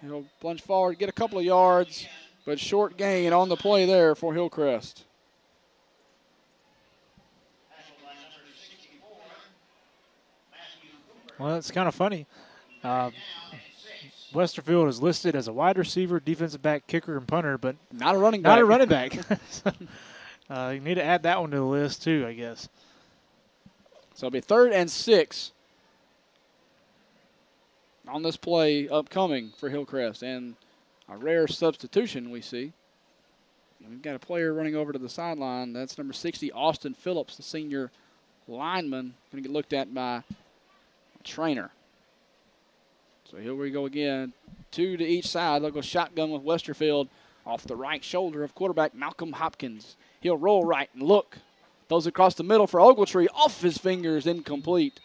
He'll plunge forward, get a couple of yards, but short gain on the play there for Hillcrest. Well, it's kind of funny. Westerfield is listed as a wide receiver, defensive back, kicker, and punter, but not a running back. Not a running back. You need to add that one to the list too, I guess. So it'll be 3rd and 6 on this play upcoming for Hillcrest. And a rare substitution we see. And we've got a player running over to the sideline. That's number 60, Austin Phillips, the senior lineman. Going to get looked at by a trainer. So here we go again. 2 to each side. They'll go shotgun with Westerfield off the right shoulder of quarterback Malcolm Hopkins. He'll roll right and look. Those across the middle for Ogletree, off his fingers, incomplete.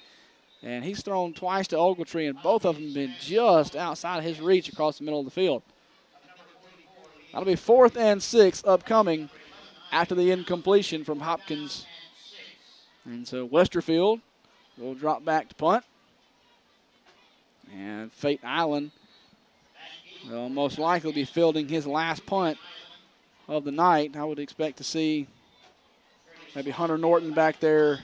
And he's thrown twice to Ogletree, and both of them been just outside his reach across the middle of the field. That'll be 4th and 6 upcoming after the incompletion from Hopkins. And so Westerfield will drop back to punt. And Fate Island will most likely be fielding his last punt of the night. I would expect to see maybe Hunter Norton back there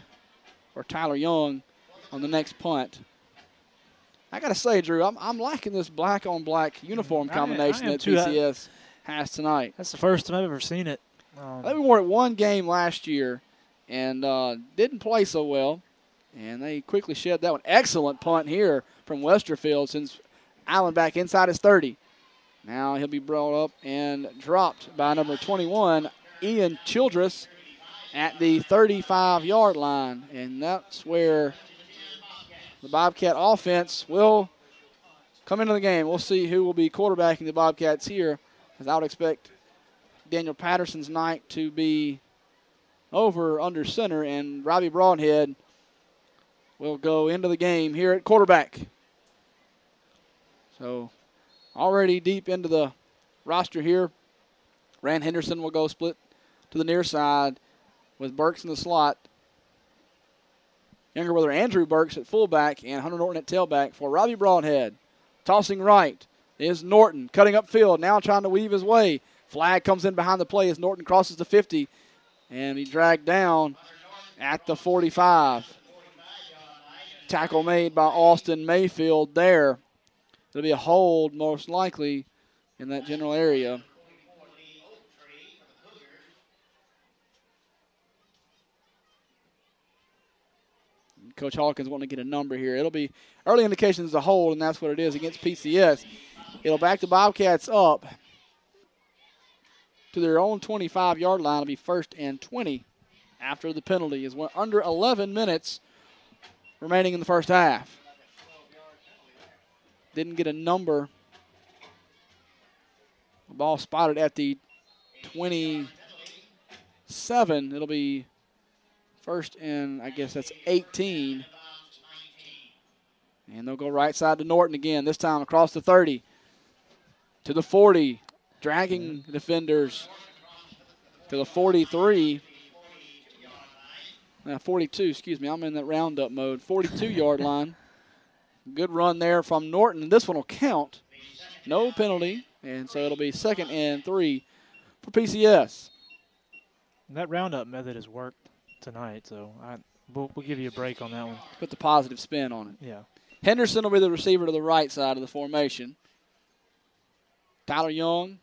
or Tyler Young on the next punt. I got to say, Drew, I'm liking this black-on-black uniform combination that PCS has tonight. That's the first time I've ever seen it. They wore it one game last year and didn't play so well, and they quickly shed that one. Excellent punt here from Westerfield since Allen back inside his 30. Now he'll be brought up and dropped by number 21, Ian Childress, at the 35-yard line, and that's where the Bobcat offense will come into the game. We'll see who will be quarterbacking the Bobcats here, as I would expect Daniel Patterson's night to be over under center, and Robbie Broadhead will go into the game here at quarterback. So already deep into the roster here. Rand Henderson will go split to the near side with Burks in the slot. Younger brother Andrew Burks at fullback and Hunter Norton at tailback for Robbie Broadhead. Tossing right is Norton, cutting upfield, now trying to weave his way. Flag comes in behind the play as Norton crosses the 50, and he dragged down at the 45. Tackle made by Austin Mayfield there. It'll be a hold most likely in that general area. Coach Hawkins wanting to get a number here. It'll be early indications of a hold, and that's what it is against PCS. It'll back the Bobcats up to their own 25-yard line. It'll be 1st and 20 after the penalty. Is under 11 minutes remaining in the first half. Didn't get a number. The ball spotted at the 27. It'll be 1st and, I guess that's 18. And they'll go right side to Norton again, this time across the 30 to the 40, dragging defenders to the 43. 42, excuse me, I'm in that roundup mode. 42-yard line. Good run there from Norton. This one will count. No penalty, and so it'll be 2nd and 3 for PCS. That roundup method has worked tonight, so we'll give you a break on that one. Put the positive spin on it. Yeah. Henderson will be the receiver to the right side of the formation. Tyler Young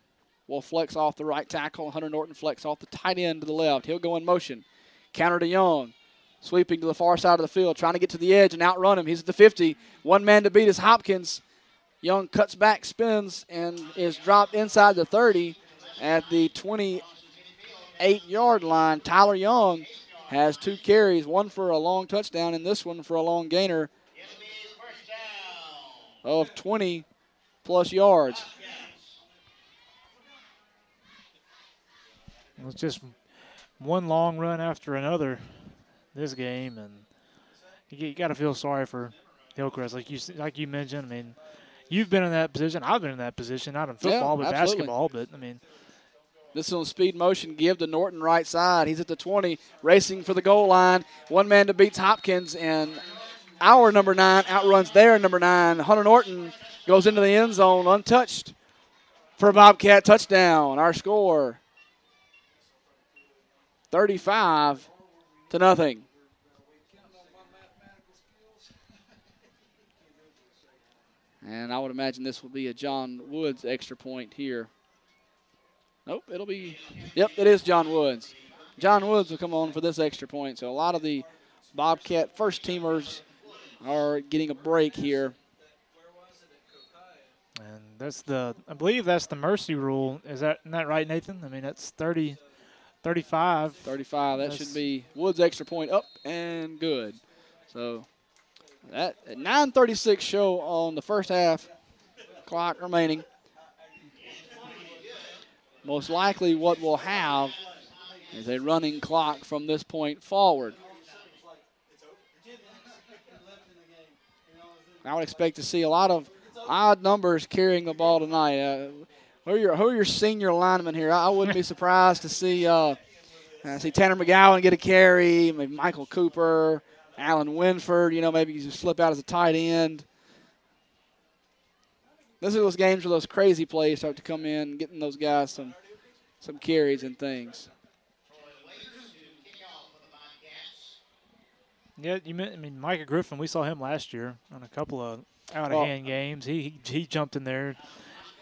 will flex off the right tackle. Hunter Norton flex off the tight end to the left. He'll go in motion. Counter to Young. Sweeping to the far side of the field, trying to get to the edge and outrun him. He's at the 50. One man to beat is Hopkins. Young cuts back, spins, and is dropped inside the 30 at the 28-yard line. Tyler Young has 2 carries, one for a long touchdown and this one for a long gainer of 20-plus yards. It was just one long run after another this game, and you got to feel sorry for Hillcrest, like you mentioned. I mean, you've been in that position. I've been in that position, not in football, but absolutely. basketball. But I mean, this is on speed motion. Give to Norton right side. He's at the 20, racing for the goal line. One man to beats Hopkins, and our number 9 outruns their number 9. Hunter Norton goes into the end zone untouched for a Bobcat touchdown. Our score, 35-0. And I would imagine this will be a John Woods extra point here. Nope, it'll be, yep, it is John Woods. John Woods will come on for this extra point. So a lot of the Bobcat first-teamers are getting a break here. and I believe that's the mercy rule. Isn't that right, Nathan? I mean, that's 35. 35, that should be Woods extra point up and good. So that at 9:36 show on the first half, clock remaining. Most likely what we'll have is a running clock from this point forward. I would expect to see a lot of odd numbers carrying the ball tonight. Who are your senior linemen here? I wouldn't be surprised to see Tanner McGowan get a carry, maybe Michael Cooper, Alan Winford, maybe you just slip out as a tight end. This are those games where those crazy plays start to come in, getting those guys some carries and things. Yeah, Micah Griffin, we saw him last year on a couple of out-of-hand games. He jumped in there,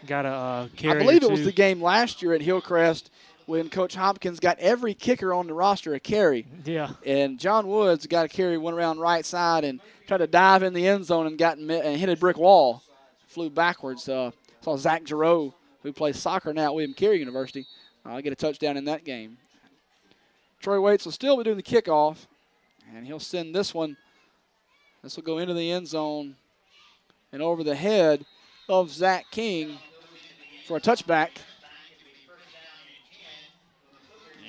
got a carry. I believe it was the game last year at Hillcrest when Coach Hopkins got every kicker on the roster a carry. Yeah. And John Woods got a carry, went around right side and tried to dive in the end zone and hit a brick wall. Flew backwards. Saw Zach Giroux, who plays soccer now at William Carey University, get a touchdown in that game. Troy Waits will still be doing the kickoff, and he'll send this one. This will go into the end zone and over the head of Zach King for a touchback.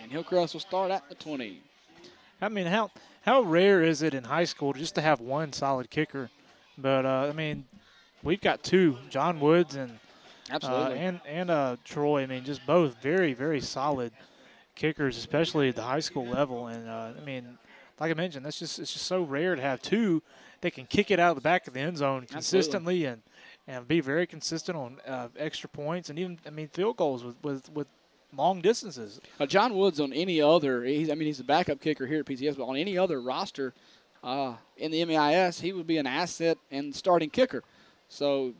And Hillcrest will start at the 20. I mean, how rare is it in high school just to have one solid kicker? But, we've got 2, John Woods and absolutely and Troy. I mean, just both very, very solid kickers, especially at the high school level. And, like I mentioned, it's just so rare to have 2 that can kick it out of the back of the end zone consistently and be very consistent on extra points and even, field goals with long distances. John Woods on any other, he's a backup kicker here at PCS, but on any other roster in the MAIS, he would be an asset and starting kicker. So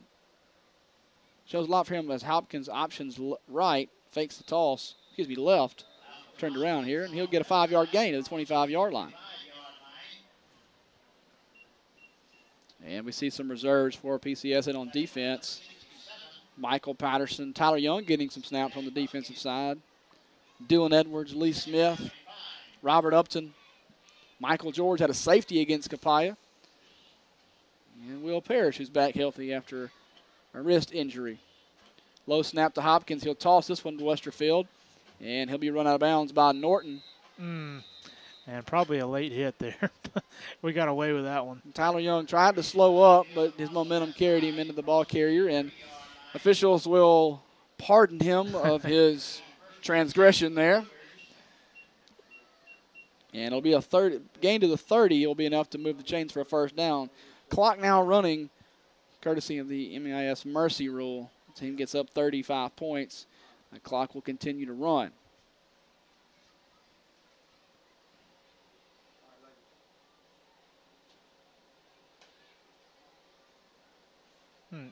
shows a lot for him as Hopkins options right, fakes the toss, left, turned around here, and he'll get a 5-yard gain at the 25-yard line. And we see some reserves for PCS and on defense. Michael Patterson, Tyler Young getting some snaps on the defensive side. Dylan Edwards, Lee Smith, Robert Upton. Michael George had a safety against Capaya. And Will Parrish, who's back healthy after a wrist injury. Low snap to Hopkins. He'll toss this one to Westerfield. And he'll be run out of bounds by Norton. And probably a late hit there. We got away with that one. Tyler Young tried to slow up, but his momentum carried him into the ball carrier. And officials will pardon him of his transgression there. And it'll be a gain to the 30. It'll be enough to move the chains for a first down. Clock now running courtesy of the MAIS mercy rule. The team gets up 35 points. The clock will continue to run.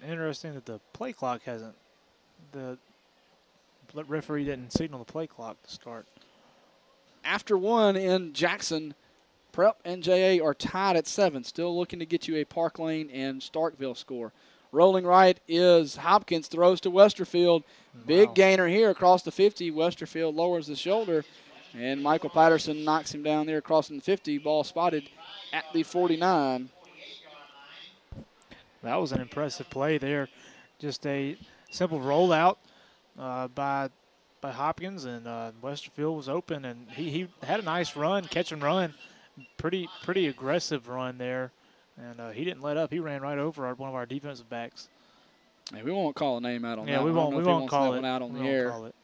Interesting that the play clock hasn't. The referee didn't signal the play clock to start. After one in Jackson, Prep and JA are tied at 7. Still looking to get you a Park Lane and Starkville score. Rolling right is Hopkins, throws to Westerfield. Big gainer here across the 50. Westerfield lowers the shoulder, and Michael Patterson knocks him down there crossing the 50. Ball spotted at the 49. That was an impressive play there. Just a simple rollout by Hopkins, and Westerfield was open, and he had a nice run, catch and run. Pretty aggressive run there, and he didn't let up. He ran right over one of our defensive backs. Hey, we won't call a name out on that. Yeah, we won't call it out on we the won't air. call it.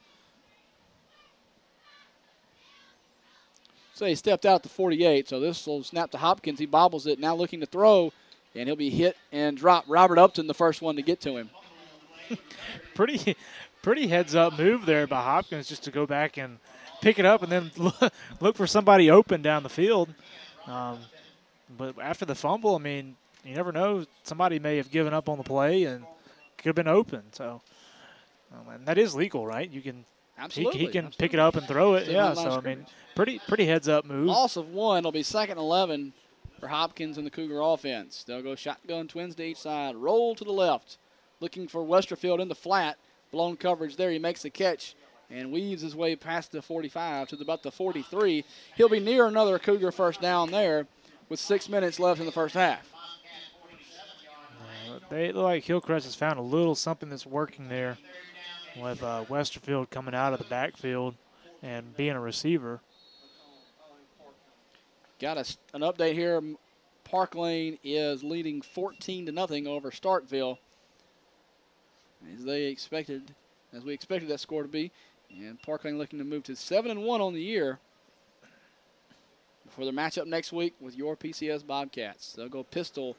So he stepped out to 48, so this will snap to Hopkins. He bobbles it, now looking to throw, and he'll be hit and dropped. Robert Upton, the first one to get to him. Pretty heads-up move there by Hopkins, just to go back and pick it up and then look for somebody open down the field. But after the fumble, I mean, you never know. Somebody may have given up on the play and could have been open. So and that is legal, right? You can Absolutely. He can pick it up and throw it. Still Yeah, not so I mean, pretty heads-up move. Loss of one. It'll be 2nd and 11 for Hopkins and the Cougar offense. They'll go shotgun, twins to each side, roll to the left, looking for Westerfield in the flat. Blown coverage there. He makes the catch and weaves his way past the 45 to about the 43. He'll be near another Cougar first down there with 6 minutes left in the first half. They look like Hillcrest has found a little something that's working there with Westerfield coming out of the backfield and being a receiver. Got an update here. Park Lane is leading 14-0 over Starkville. As we expected that score to be. And Park Lane looking to move to 7-1 on the year for their matchup next week with your PCS Bobcats. They'll go pistol.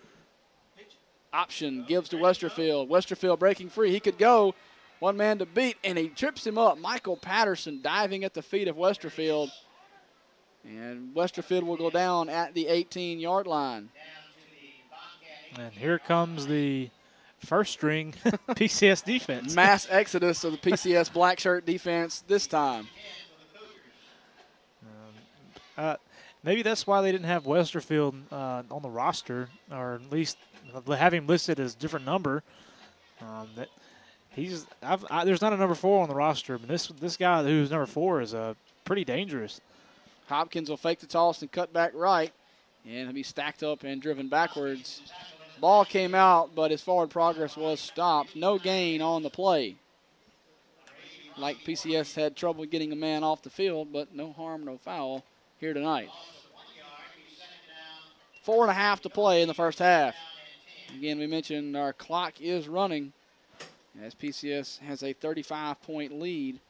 Option gives to Westerfield. Westerfield breaking free. He could go. One man to beat, and he trips him up. Michael Patterson diving at the feet of Westerfield. And Westerfield will go down at the 18-yard line. And here comes the first string PCS defense. Mass exodus of the PCS black shirt defense this time. Maybe that's why they didn't have Westerfield on the roster, or at least have him listed as a different number. There's not a number 4 on the roster, but this guy who's number 4 is pretty dangerous. Hopkins will fake the toss and cut back right, and he'll be stacked up and driven backwards. Ball came out, but his forward progress was stopped. No gain on the play. Like PCS had trouble getting a man off the field, but no harm, no foul here tonight. 4.5 to play in the first half. Again, we mentioned our clock is running as PCS has a 35-point lead.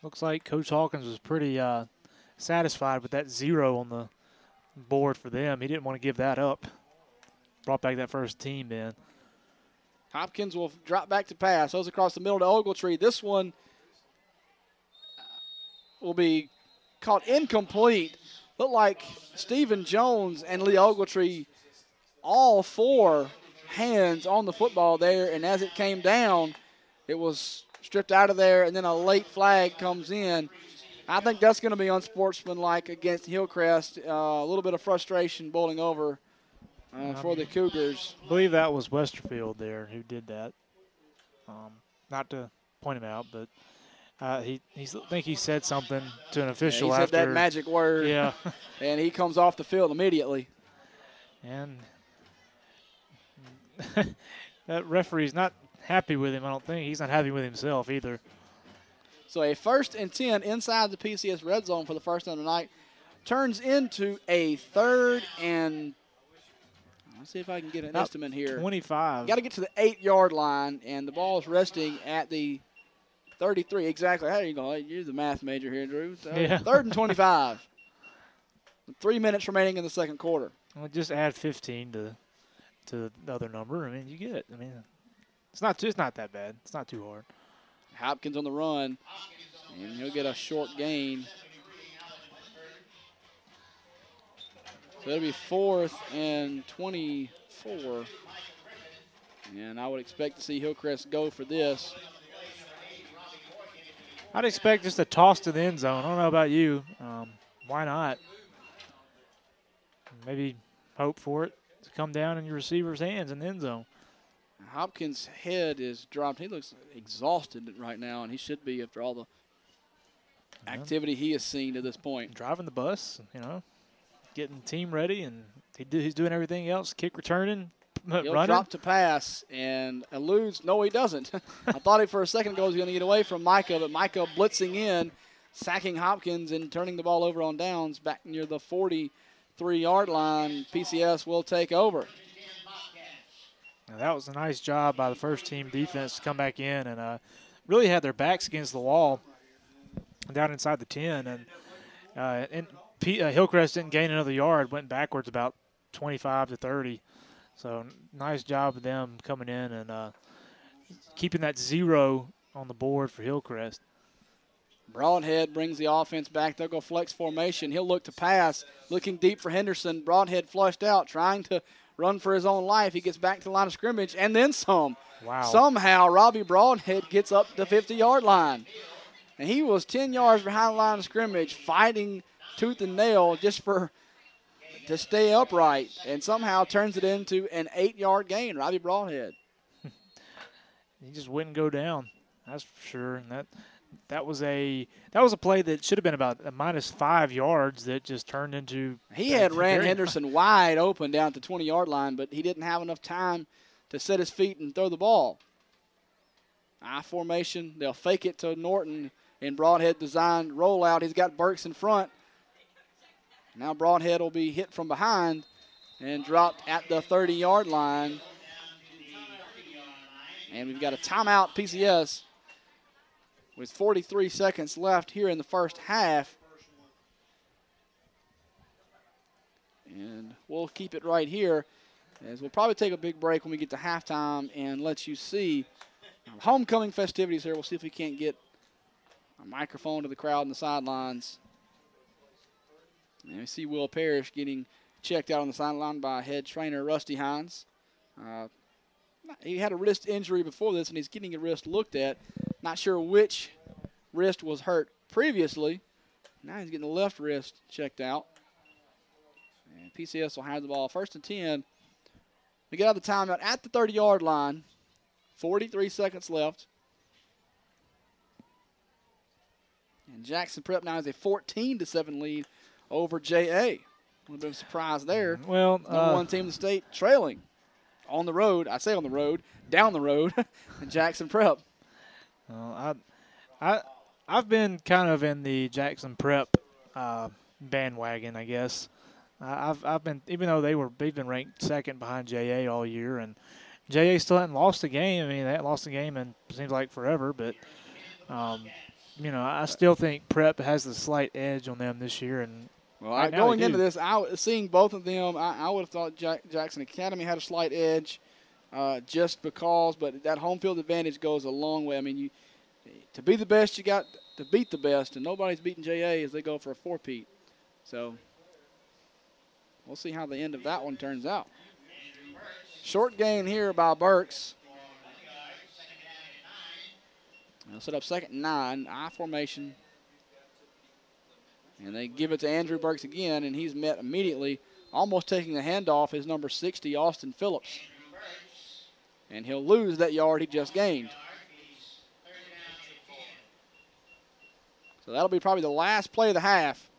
Looks like Coach Hawkins was pretty satisfied with that 0 on the board for them. He didn't want to give that up. Brought back that first team in. Hopkins will drop back to pass. Those across the middle to Ogletree. This one will be caught incomplete. Looked like Stephen Jones and Lee Ogletree, all 4 hands on the football there, and as it came down, it was stripped out of there, and then a late flag comes in. I think that's going to be unsportsmanlike against Hillcrest. A little bit of frustration boiling over for the Cougars. I believe that was Westerfield there who did that. Not to point him out, but I think he said something to an official after. He said after that magic word. Yeah. And he comes off the field immediately. And that referee's not happy with him, I don't think. He's not happy with himself either. So a 1st and 10 inside the PCS red zone for the first time tonight turns into a 3rd and let's see if I can get an estimate here. 25. Got to get to the 8-yard line, and the ball is resting at the 33. Exactly. How are you going? You're the math major here, Drew. So yeah. 3rd and 25. 3 minutes remaining in the second quarter. Well, just add 15 to the other number. I mean, you get it. I mean, it's not that bad. It's not too hard. Hopkins on the run, and he'll get a short gain. So it'll be 4th and 24. And I would expect to see Hillcrest go for this. I'd expect just a toss to the end zone. I don't know about you. Why not? Maybe hope for it to come down in your receiver's hands in the end zone. Hopkins' head is dropped. He looks exhausted right now, and he should be after all the activity he has seen to this point. Driving the bus, getting the team ready, and he's doing everything else, kick returning, He'll running. drop to pass and eludes. No, he doesn't. I thought for a second ago he was going to get away from Micah, but Micah blitzing in, sacking Hopkins and turning the ball over on downs back near the 43-yard line. PCS will take over. Now, that was a nice job by the first-team defense to come back in and really had their backs against the wall down inside the 10. And Hillcrest didn't gain another yard, went backwards about 25 to 30. So nice job of them coming in and keeping that 0 on the board for Hillcrest. Broadhead brings the offense back. They'll go flex formation. He'll look to pass, looking deep for Henderson. Broadhead flushed out, trying to run for his own life. He gets back to the line of scrimmage and then some. Wow. Somehow Robbie Broadhead gets up to the 50-yard line. And he was 10 yards behind the line of scrimmage, fighting tooth and nail just to stay upright, and somehow turns it into an 8-yard gain. Robbie Broadhead. He just wouldn't go down. That's for sure. And that was a play that should have been about a -5 yards that just turned into. He had ran Henderson wide open down to the 20-yard line, but he didn't have enough time to set his feet and throw the ball. I formation. They'll fake it to Norton in Broadhead designed rollout. He's got Burks in front. Now Broadhead will be hit from behind and dropped at the 30-yard line. And we've got a timeout, PCS, with 43 seconds left here in the first half. And we'll keep it right here, as we'll probably take a big break when we get to halftime and let you see homecoming festivities here. We'll see if we can't get a microphone to the crowd in the sidelines. And we see Will Parrish getting checked out on the sideline by head trainer Rusty Hines. He had a wrist injury before this, and he's getting a wrist looked at. Not sure which wrist was hurt previously. Now he's getting the left wrist checked out. And PCS will have the ball. 1st and 10. We get out of the timeout at the 30-yard line. 43 seconds left. And Jackson Prep now has a 14-7 lead over JA. A little bit of a surprise there. Well, number one team in the state trailing on the road. I say on the road, down the road, in Jackson Prep. I've been kind of in the Jackson Prep bandwagon, I guess. I've been, even though they've been ranked second behind JA all year, and JA still hasn't lost a game. I mean, they haven't lost a game in seems like forever, but I still think Prep has the slight edge on them this year. And well, going into this, seeing both of them, I would have thought Jackson Academy had a slight edge, just because. But that home field advantage goes a long way. I mean, to be the best, you got to beat the best, and nobody's beating JA as they go for a 4-peat. So we'll see how the end of that one turns out. Short gain here by Burks. They'll set up 2nd and 9, I formation. And they give it to Andrew Burks again, and he's met immediately, almost taking the handoff, his number 60, Austin Phillips. And he'll lose that yard he just gained. So that'll be probably the last play of the half.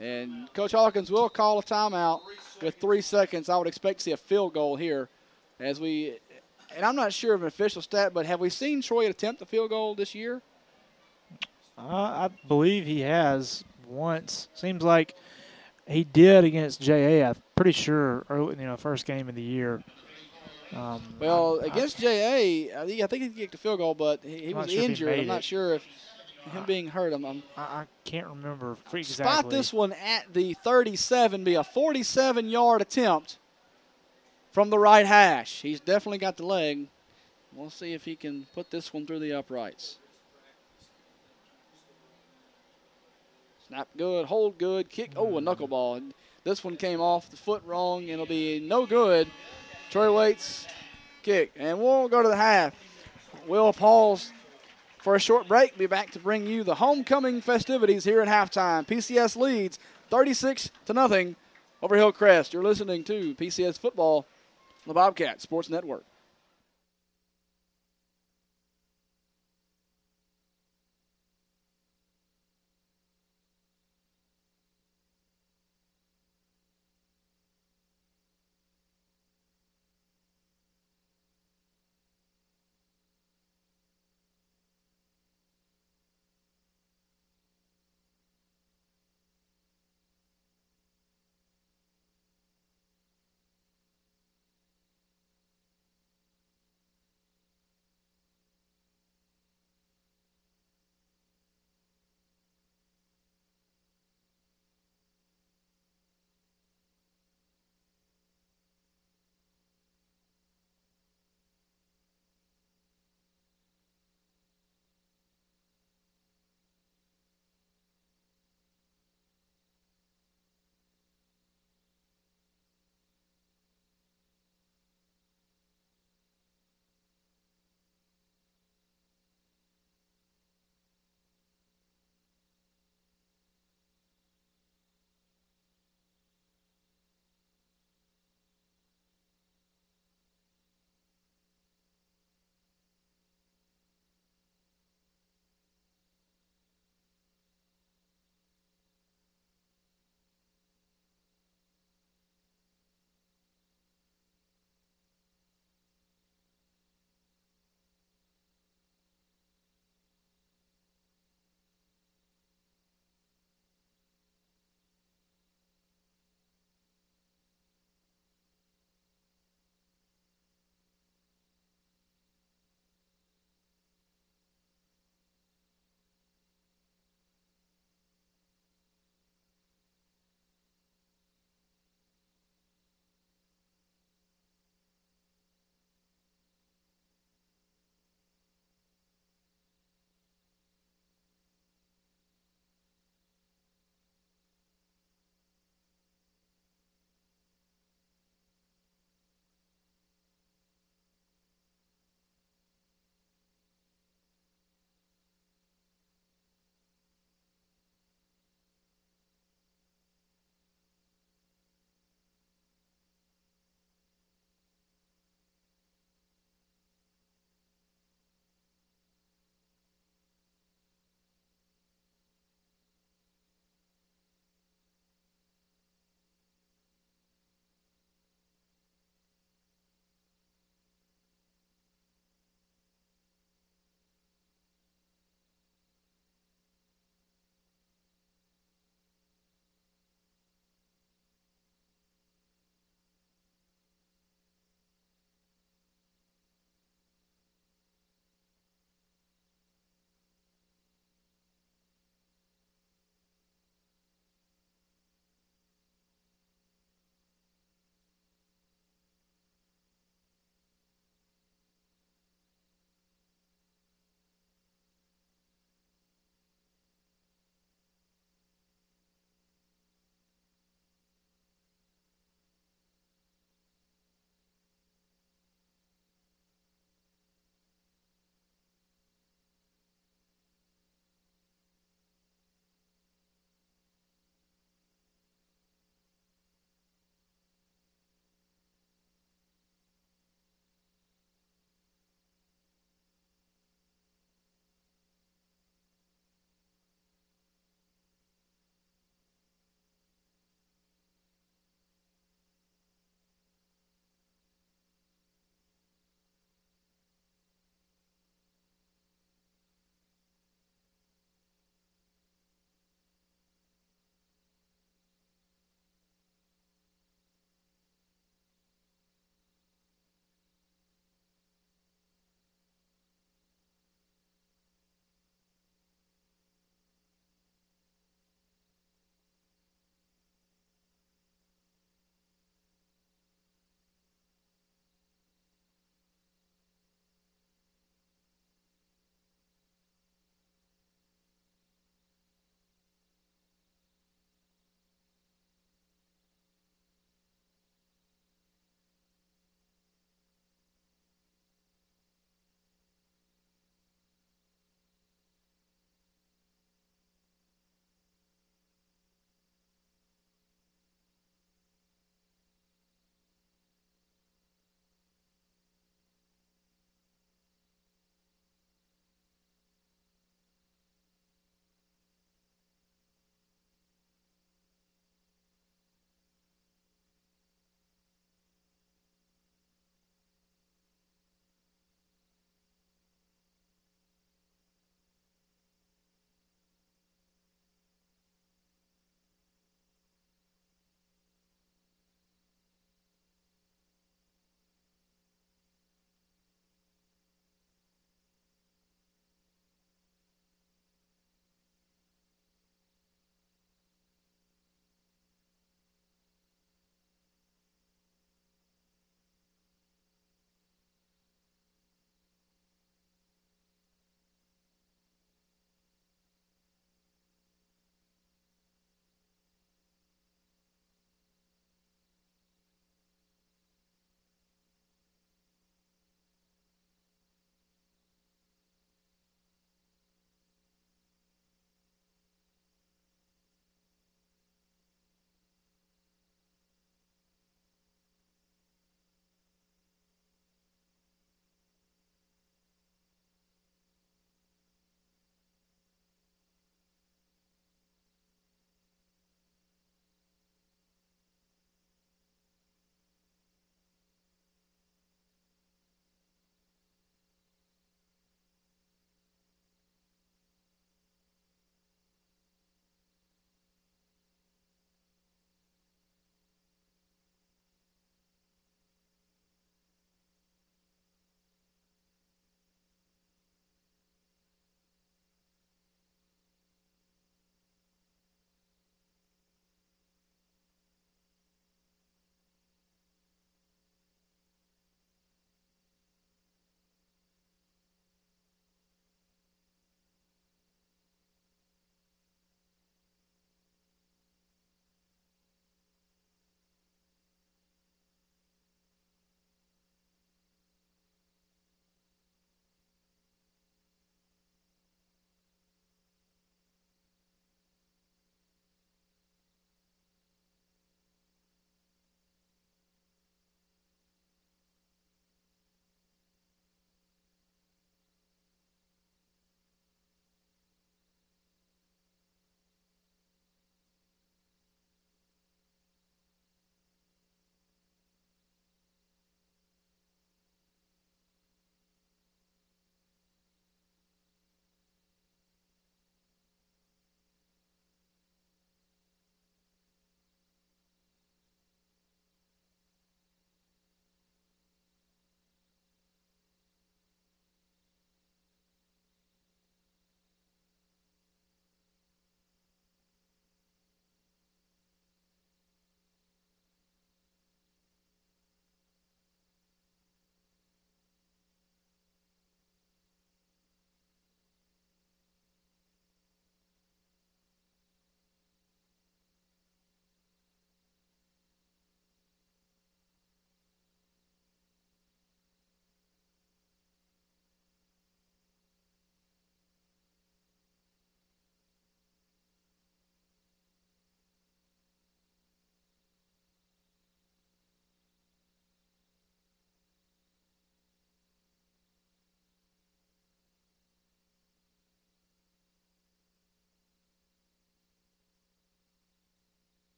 And Coach Hawkins will call a timeout with 3 seconds. I would expect to see a field goal here and I'm not sure of an official stat, but have we seen Troy attempt a field goal this year? I believe he has once. Seems like he did against JA. I'm pretty sure early, first game of the year. Against JA, I think he kicked a field goal, but he was injured. I'm not sure if him being hurt. I can't remember exactly. Spot this one at the 37, be a 47-yard attempt from the right hash. He's definitely got the leg. We'll see if he can put this one through the uprights. Snap good, hold good, kick. Oh, a knuckleball. This one came off the foot wrong, and it'll be no good. Troy Waits kick, and we'll go to the half. We'll pause for a short break. Be back to bring you the homecoming festivities here at halftime. PCS leads 36-0 over Hillcrest. You're listening to PCS football, the Bobcat Sports Network.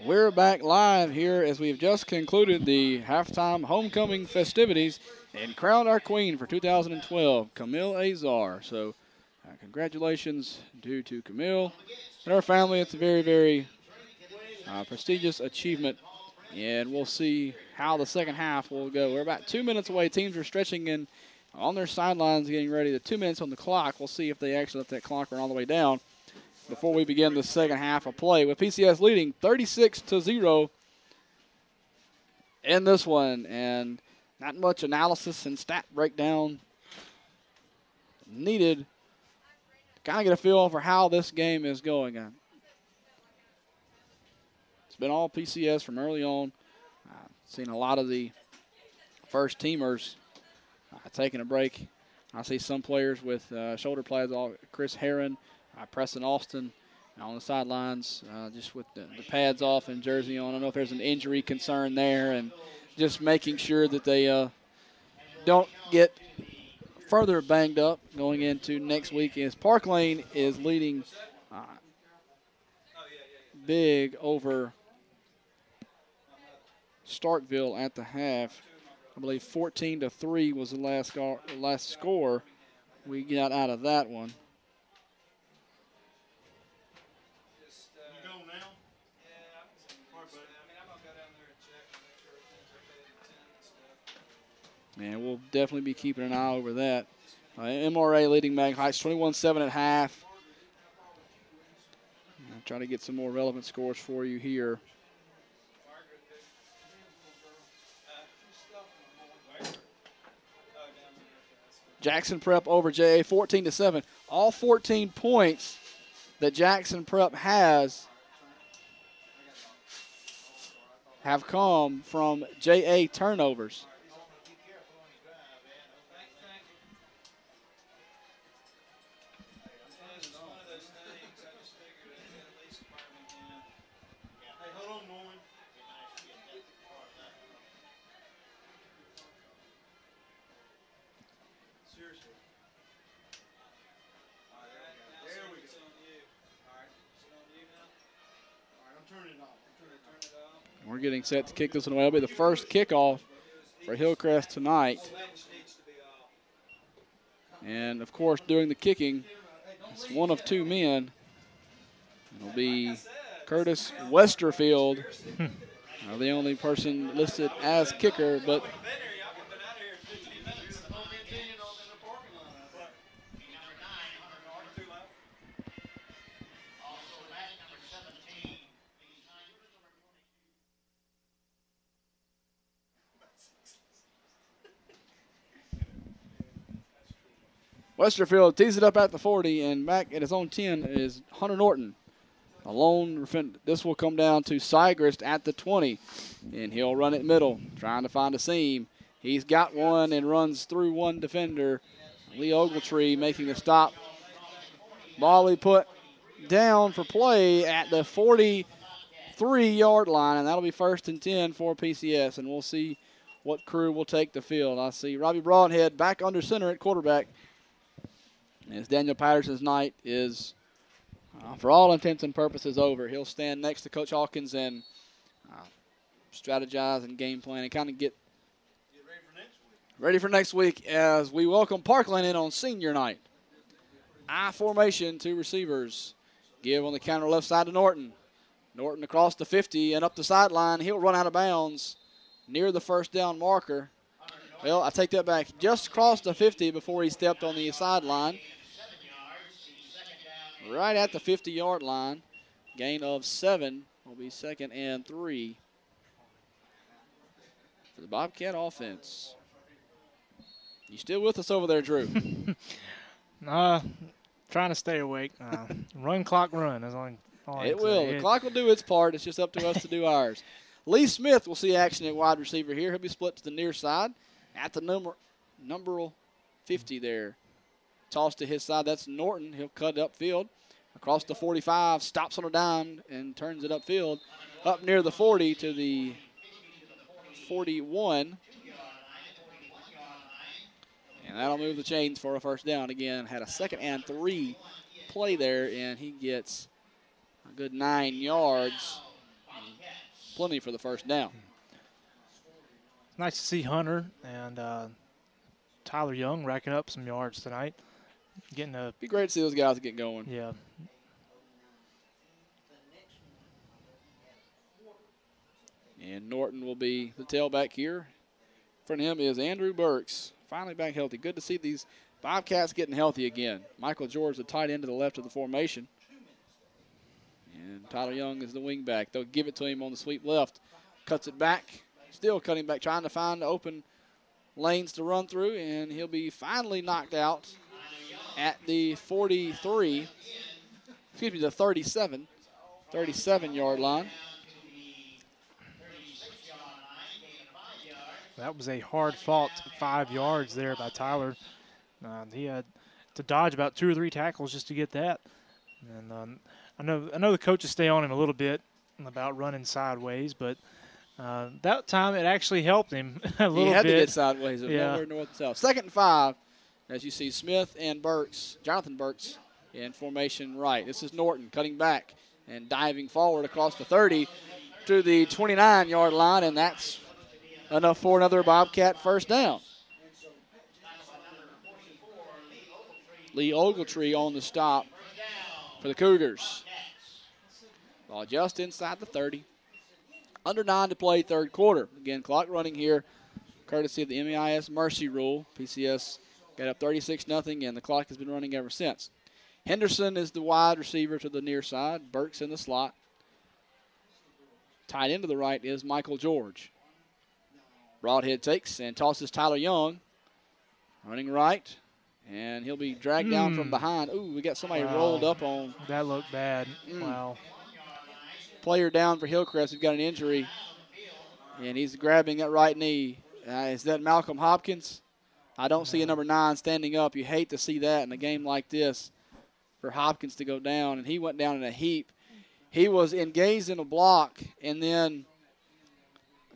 We're back live here as we've just concluded the halftime homecoming festivities and crowned our queen for 2012, Camille Azar. So congratulations due to Camille and her family. It's a very, very prestigious achievement, and we'll see how the second half will go. We're about 2 minutes away. Teams are stretching in on their sidelines, getting ready. The 2 minutes on the clock. We'll see if they actually let that clock run all the way down before we begin the second half of play, with PCS leading 36-0 in this one. And not much analysis and stat breakdown needed to kind of get a feel for how this game is going. It's been all PCS from early on. Seen a lot of the first teamers taking a break. I see some players with shoulder pads, Chris Herron, Preston Austin on the sidelines, just with the pads off and jersey on. I don't know if there's an injury concern there, and just making sure that they don't get further banged up going into next week. As Park Lane is leading big over Starkville at the half. I believe 14-3 was the last score we got out of that one. And we'll definitely be keeping an eye over that. MRA leading Mag Heights 21-7 at half. I'll try to get some more relevant scores for you here. Jackson Prep over JA 14-7. All 14 points that Jackson Prep has have come from JA turnovers. We're getting set to kick this one away. It'll be the first kickoff for Hillcrest tonight. And, of course, doing the kicking, it's one of two men. It'll be Curtis Westerfield, the only person listed as kicker, but Westerfield tees it up at the 40, and back at his own 10 is Hunter Norton. A lone, this will come down to Sygrist at the 20, and he'll run it middle, trying to find a seam. He's got one and runs through one defender. Lee Ogletree making the stop. Ball put down for play at the 43-yard line, and that'll be 1st and 10 for PCS, and we'll see what crew will take the field. I see Robbie Broadhead back under center at quarterback, as Daniel Patterson's night is, for all intents and purposes, over. He'll stand next to Coach Hawkins and strategize and game plan and kind of get ready for next week as we welcome Parkland in on senior night. I formation, two receivers. Give on the counter left side to Norton. Norton across the 50 and up the sideline. He'll run out of bounds near the first down marker. Well, I take that back. Just crossed the 50 before he stepped on the sideline. Right at the 50-yard line. Gain of 7 will be 2nd and 3 for the Bobcat offense. You still with us over there, Drew? Trying to stay awake. Run clock run is all it will. The clock will do its part. It's just up to us to do ours. Lee Smith will see action at wide receiver here. He'll be split to the near side at the number 50 there. Toss to his side. That's Norton. He'll cut it upfield. Across the 45, stops on a dime and turns it upfield. Up near the 40 to the 41. And that'll move the chains for a first down. Again, had a 2nd and 3 play there, and he gets a good 9 yards. plenty for the first down. Nice to see Hunter and Tyler Young racking up some yards tonight. Be great to see those guys get going. Yeah. And Norton will be the tailback here. In front of him is Andrew Burks, finally back healthy. Good to see these Bobcats getting healthy again. Michael George, the tight end to the left of the formation. And Tyler Young is the wing back. They'll give it to him on the sweep left. Cuts it back. Still cutting back, trying to find open lanes to run through. And he'll be finally knocked out at the 43. Excuse me, the 37-yard line. That was a hard-fought 5 yards there by Tyler. He had to dodge about 2 or 3 tackles just to get that. And I know the coaches stay on him a little bit about running sideways, but that time it actually helped him a little bit. He had to get sideways. Yeah. Nowhere north and south. 2nd and 5, as you see Smith and Burks, Jonathan Burks, in formation right. This is Norton cutting back and diving forward across the 30 to the 29-yard line, and that's enough for another Bobcat first down. Lee Ogletree on the stop for the Cougars. Ball just inside the 30. Under 9 to play, 3rd quarter. Again, clock running here, courtesy of the MEIS mercy rule. PCS got up 36-0, and the clock has been running ever since. Henderson is the wide receiver to the near side. Burks in the slot. Tight end to the right is Michael George. Broadhead takes and tosses Tyler Young. Running right. And he'll be dragged down from behind. Ooh, we got somebody rolled up on. That looked bad. Wow. Player down for Hillcrest who's got an injury. And he's grabbing that right knee. Is that Malcolm Hopkins? I don't see a number 9 standing up. You hate to see that in a game like this for Hopkins to go down. And he went down in a heap. He was engaged in a block, and then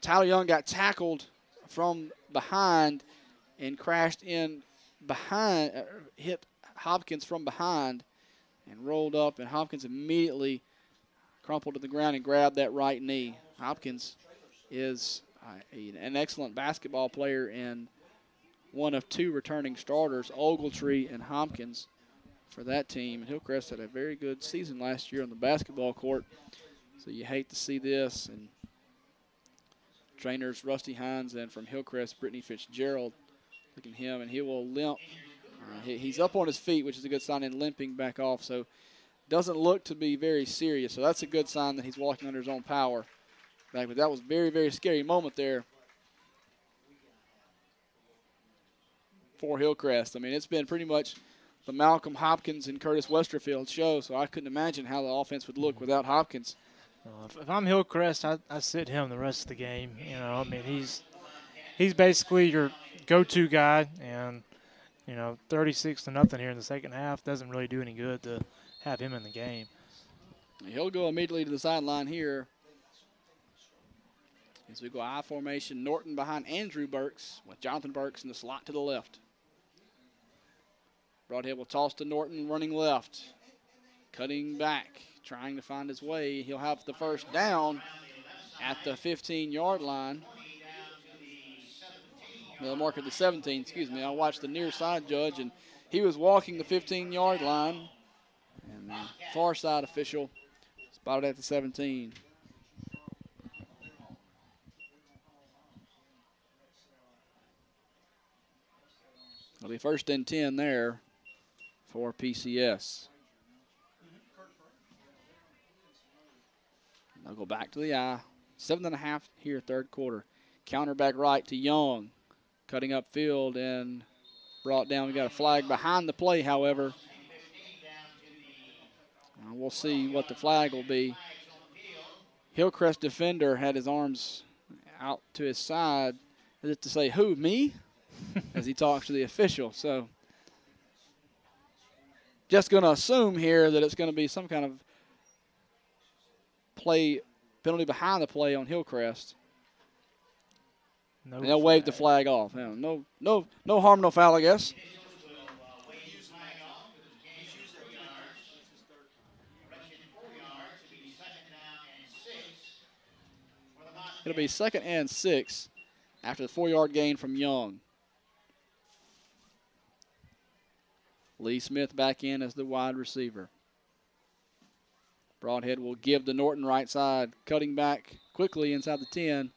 Tyler Young got tackled from behind and crashed in behind, hit Hopkins from behind and rolled up, and Hopkins immediately crumpled to the ground and grabbed that right knee. Hopkins is an excellent basketball player and one of 2 returning starters, Ogletree and Hopkins, for that team. And Hillcrest had a very good season last year on the basketball court, so you hate to see this. And trainers Rusty Hines and from Hillcrest, Brittany Fitzgerald, look at him, and he will limp. He's up on his feet, which is a good sign, and limping back off. So doesn't look to be very serious. So that's a good sign that he's walking under his own power. But that was a very, very scary moment there for Hillcrest. I mean, it's been pretty much the Malcolm Hopkins and Curtis Westerfield show, so I couldn't imagine how the offense would look without Hopkins. If I'm Hillcrest, I sit him the rest of the game. You know, I mean, he's basically your go-to guy, and 36-0 here in the second half doesn't really do any good to have him in the game. He'll go immediately to the sideline here as we go I formation. Norton behind Andrew Burks with Jonathan Burks in the slot to the left. Broadhead will toss to Norton, running left. Cutting back, trying to find his way. He'll have the first down at the 15-yard line. They'll mark at the 17, excuse me. I watched the near side judge, and he was walking the 15-yard line. And the far side official spotted at the 17. It'll be 1st and 10 there for PCS. They'll go back to the I. 7.5 here, 3rd quarter. Counter back right to Young. Cutting upfield and brought down. We got a flag behind the play, however. We'll see what the flag will be. Hillcrest defender had his arms out to his side as if to say, who, me? As he talks to the official. So just going to assume here that it's going to be some kind of penalty behind the play on Hillcrest. And they'll wave the flag off. No harm, no foul, I guess. It'll be 2nd and 6 after the 4-yard gain from Young. Lee Smith back in as the wide receiver. Broadhead will give to Norton right side, cutting back quickly inside the 10.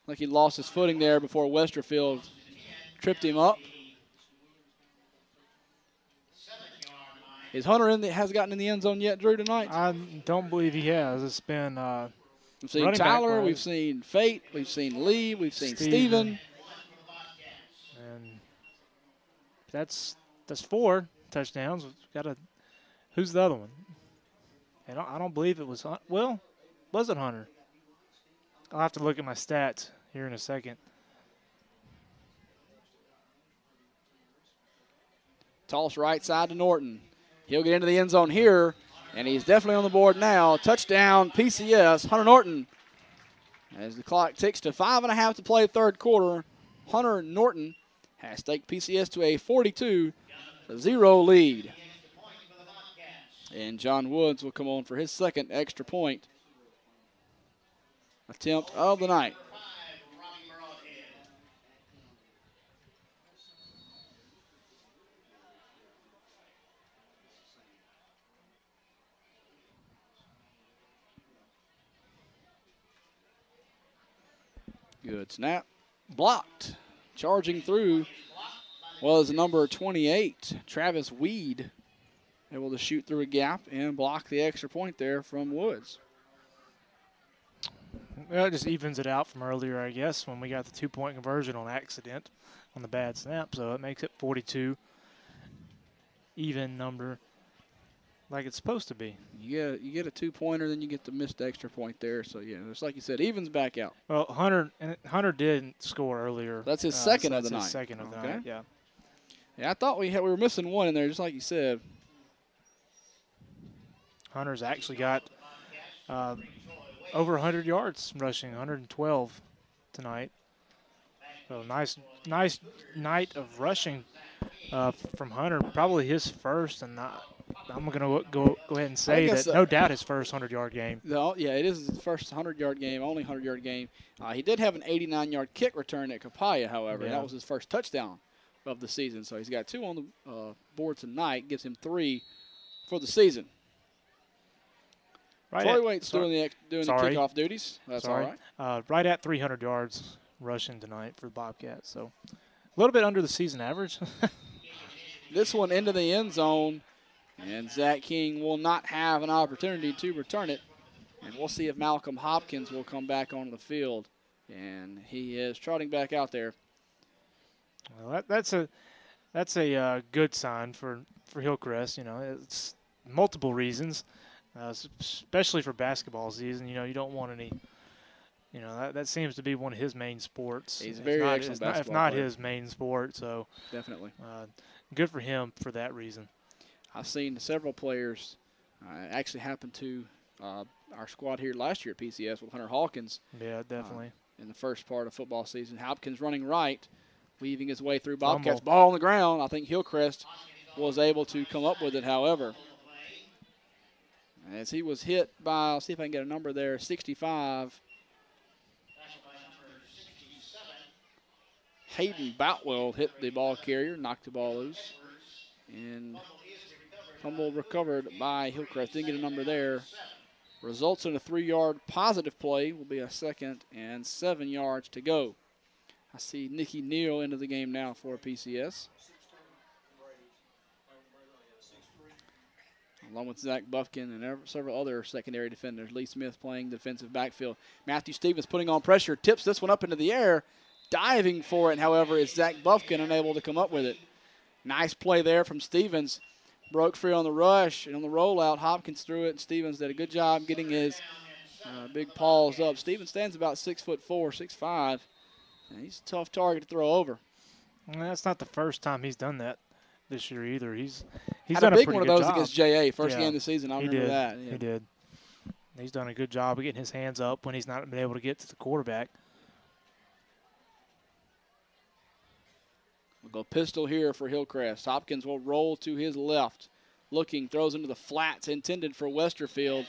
Like he lost his footing there before Westerfield tripped him up. Is Hunter has gotten in the end zone yet, Drew, tonight? I don't believe he has. It's been we've seen Tyler, we've seen Fate, we've seen Lee, we've seen Steven. And that's 4 touchdowns. Who's the other one? And I don't believe it was was it Hunter? I'll have to look at my stats here in a second. Toss right side to Norton. He'll get into the end zone here, and he's definitely on the board now. Touchdown, PCS. Hunter Norton. As the clock ticks to 5.5 to play third quarter, Hunter Norton has taken PCS to a 42-0 lead. And John Woods will come on for his 2nd extra point attempt of the night. Good snap. Blocked. Charging through was number 28, Travis Weed. Able to shoot through a gap and block the extra point there from Woods. Well, it just evens it out from earlier, I guess, when we got the 2-point conversion on accident on the bad snap. So it makes it 42, even number like it's supposed to be. You get a 2-pointer, then you get the missed extra point there. So, yeah, just like you said, evens back out. Well, Hunter didn't score earlier. That's his second of the night. His second of the night, yeah. Yeah, I thought we were missing one in there, just like you said. Hunter's actually got over 100 yards rushing, 112 tonight. So nice night of rushing from Hunter. Probably his first, and I'm going to go ahead and say that no doubt his first 100-yard game. No, yeah, it is his first 100-yard game, only 100-yard game. He did have an 89-yard kick return at Capaya, however. Yeah. That was his first touchdown of the season. So he's got 2 on the board tonight, gives him 3 for the season. Troy Waite's doing the kickoff duties. That's all right. Right at 300 yards rushing tonight for the Bobcats. So a little bit under the season average. This one into the end zone, and Zach King will not have an opportunity to return it. And we'll see if Malcolm Hopkins will come back onto the field. And he is trotting back out there. Well, that's a good sign for Hillcrest. You know, it's multiple reasons. Especially for basketball season, you know, you don't want any, you know, that seems to be one of his main sports. He's very excellent basketball if not player. his main sport, so definitely good for him for that reason. I've seen several players actually happen to our squad here last year at PCS with Hunter Hawkins. Yeah, definitely. In the first part of football season, Hopkins running right, weaving his way through Bobcats. Ball on the ground. I think Hillcrest was able to come up with it, however. As he was hit by, I'll see if I can get a number there, 65. Hayden Boutwell hit the ball carrier, knocked the ball loose. And fumble recovered by Hillcrest. Didn't get a number there. Results in a 3-yard positive play. Will be a 2nd and 7 yards to go. I see Nikki Neal into the game now for PCS. Along with Zach Buffkin and several other secondary defenders. Lee Smith playing defensive backfield. Matthew Stevens putting on pressure, tips this one up into the air. Diving for it, however, is Zach Buffkin unable to come up with it. Nice play there from Stevens. Broke free on the rush, and on the rollout, Hopkins threw it. Stevens did a good job getting his big paws up. Stevens stands about 6'4", 6'5". And he's a tough target to throw over. Well, that's not the first time he's done that this year either. He's had done a big pretty one of good those job. against JA, first game of the season. I remember that. Yeah. He did. He's done a good job of getting his hands up when he's not been able to get to the quarterback. We'll go pistol here for Hillcrest. Hopkins will roll to his left. Looking, throws into the flats intended for Westerfield.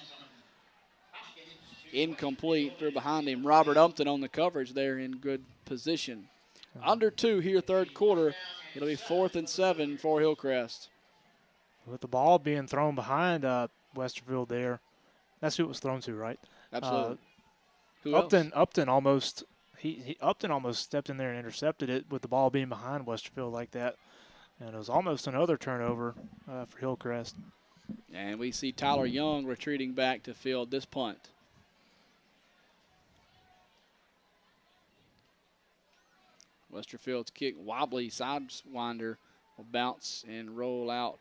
incomplete. Threw behind him. Robert Umpton on the coverage there in good position. Under 2 here, third quarter. It'll be 4th and 7 for Hillcrest. With the ball being thrown behind Westerfield there, that's who it was thrown to, right? Absolutely. Who Upton else? almost Upton almost stepped in there and intercepted it with the ball being behind Westerfield like that, and it was almost another turnover for Hillcrest. And we see Tyler Young retreating back to field this punt. Westerfield's kick, wobbly sidewinder, will bounce and roll out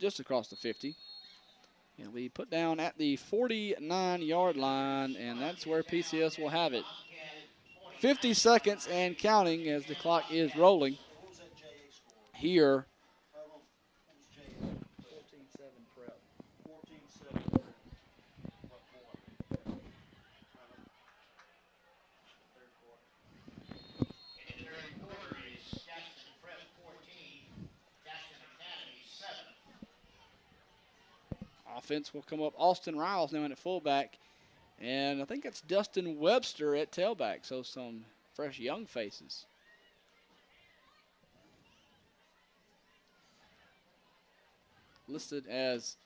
just across the 50. And we put down at the 49-yard line, and that's where PCS will have it. 50 seconds and counting as the clock is rolling here. Offense will come up. Austin Riles now in at fullback. And I think that's Dustin Webster at tailback. So some fresh young faces. Listed as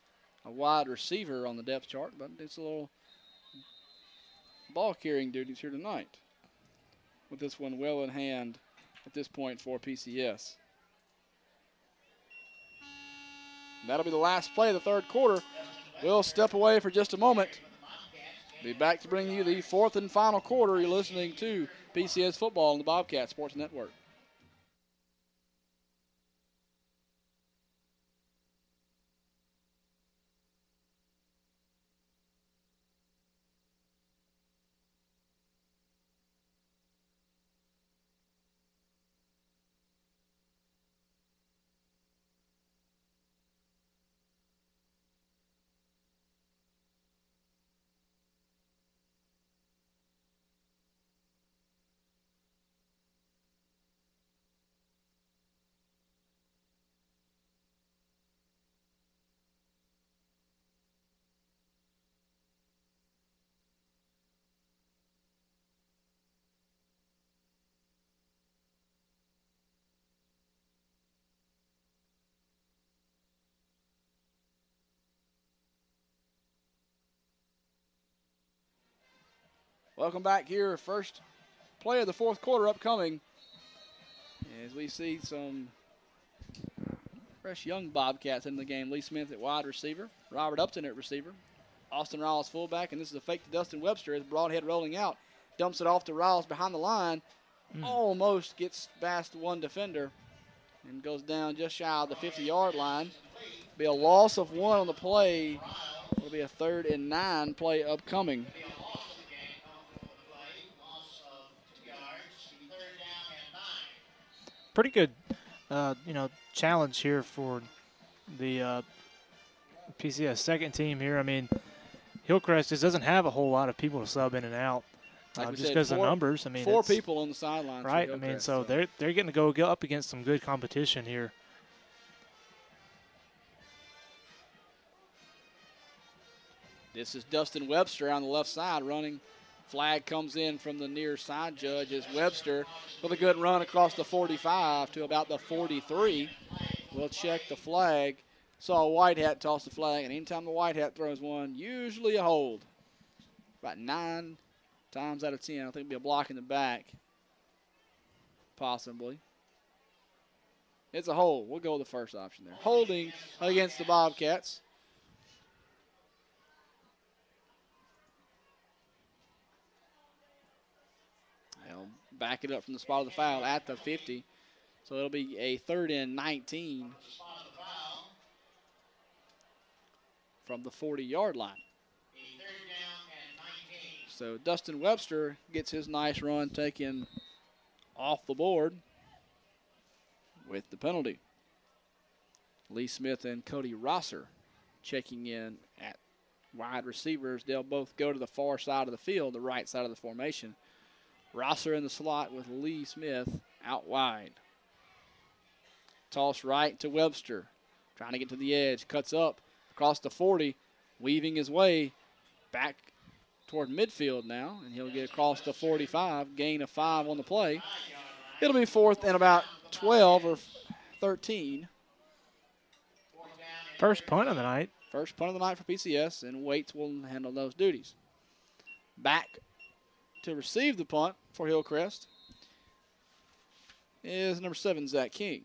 a wide receiver on the depth chart, but it's a little ball carrying duties here tonight. With this one well in hand at this point for PCS. That'll be the last play of the third quarter. We'll step away for just a moment. Be back to bring you the 4th and final quarter. You're listening to PCS Football on the Bobcat Sports Network. Welcome back here. First play of the fourth quarter upcoming. As we see some fresh young Bobcats in the game. Lee Smith at wide receiver. Robert Upton at receiver. Austin Riles fullback. And this is a fake to Dustin Webster as Broadhead rolling out. Dumps it off to Riles behind the line. Almost gets past one defender. And goes down just shy of the 50-yard line. Be a loss of 1 on the play. It'll be a 3rd and 9 play upcoming. Pretty good, challenge here for the PCS second team here. I mean, Hillcrest just doesn't have a whole lot of people to sub in and out, just because of numbers. I mean, 4 people on the sidelines. Right. I mean, so they're getting to go up against some good competition here. This is Dustin Webster on the left side running. Flag comes in from the near side judge as Webster with a good run across the 45 to about the 43. We'll check the flag. Saw a white hat toss the flag, and anytime the white hat throws one, usually a hold. About 9 times out of 10, I think it'll be a block in the back. Possibly. It's a hold. We'll go with the first option there. Holding against the Bobcats. They'll back it up from the spot of the foul at the 50. So it'll be a 3rd and 19 from the 40-yard line. So Dustin Webster gets his nice run taken off the board with the penalty. Lee Smith and Cody Rosser checking in at wide receivers. They'll both go to the far side of the field, the right side of the formation. Rosser in the slot with Lee Smith out wide. Toss right to Webster. Trying to get to the edge. Cuts up across the 40. Weaving his way back toward midfield now, and he'll get across the 45, gain of 5 on the play. It'll be 4th and about 12 or 13. First punt of the night. First punt of the night for PCS, and Waits will handle those duties. Back to receive the punt for Hillcrest is number 7, Zach King.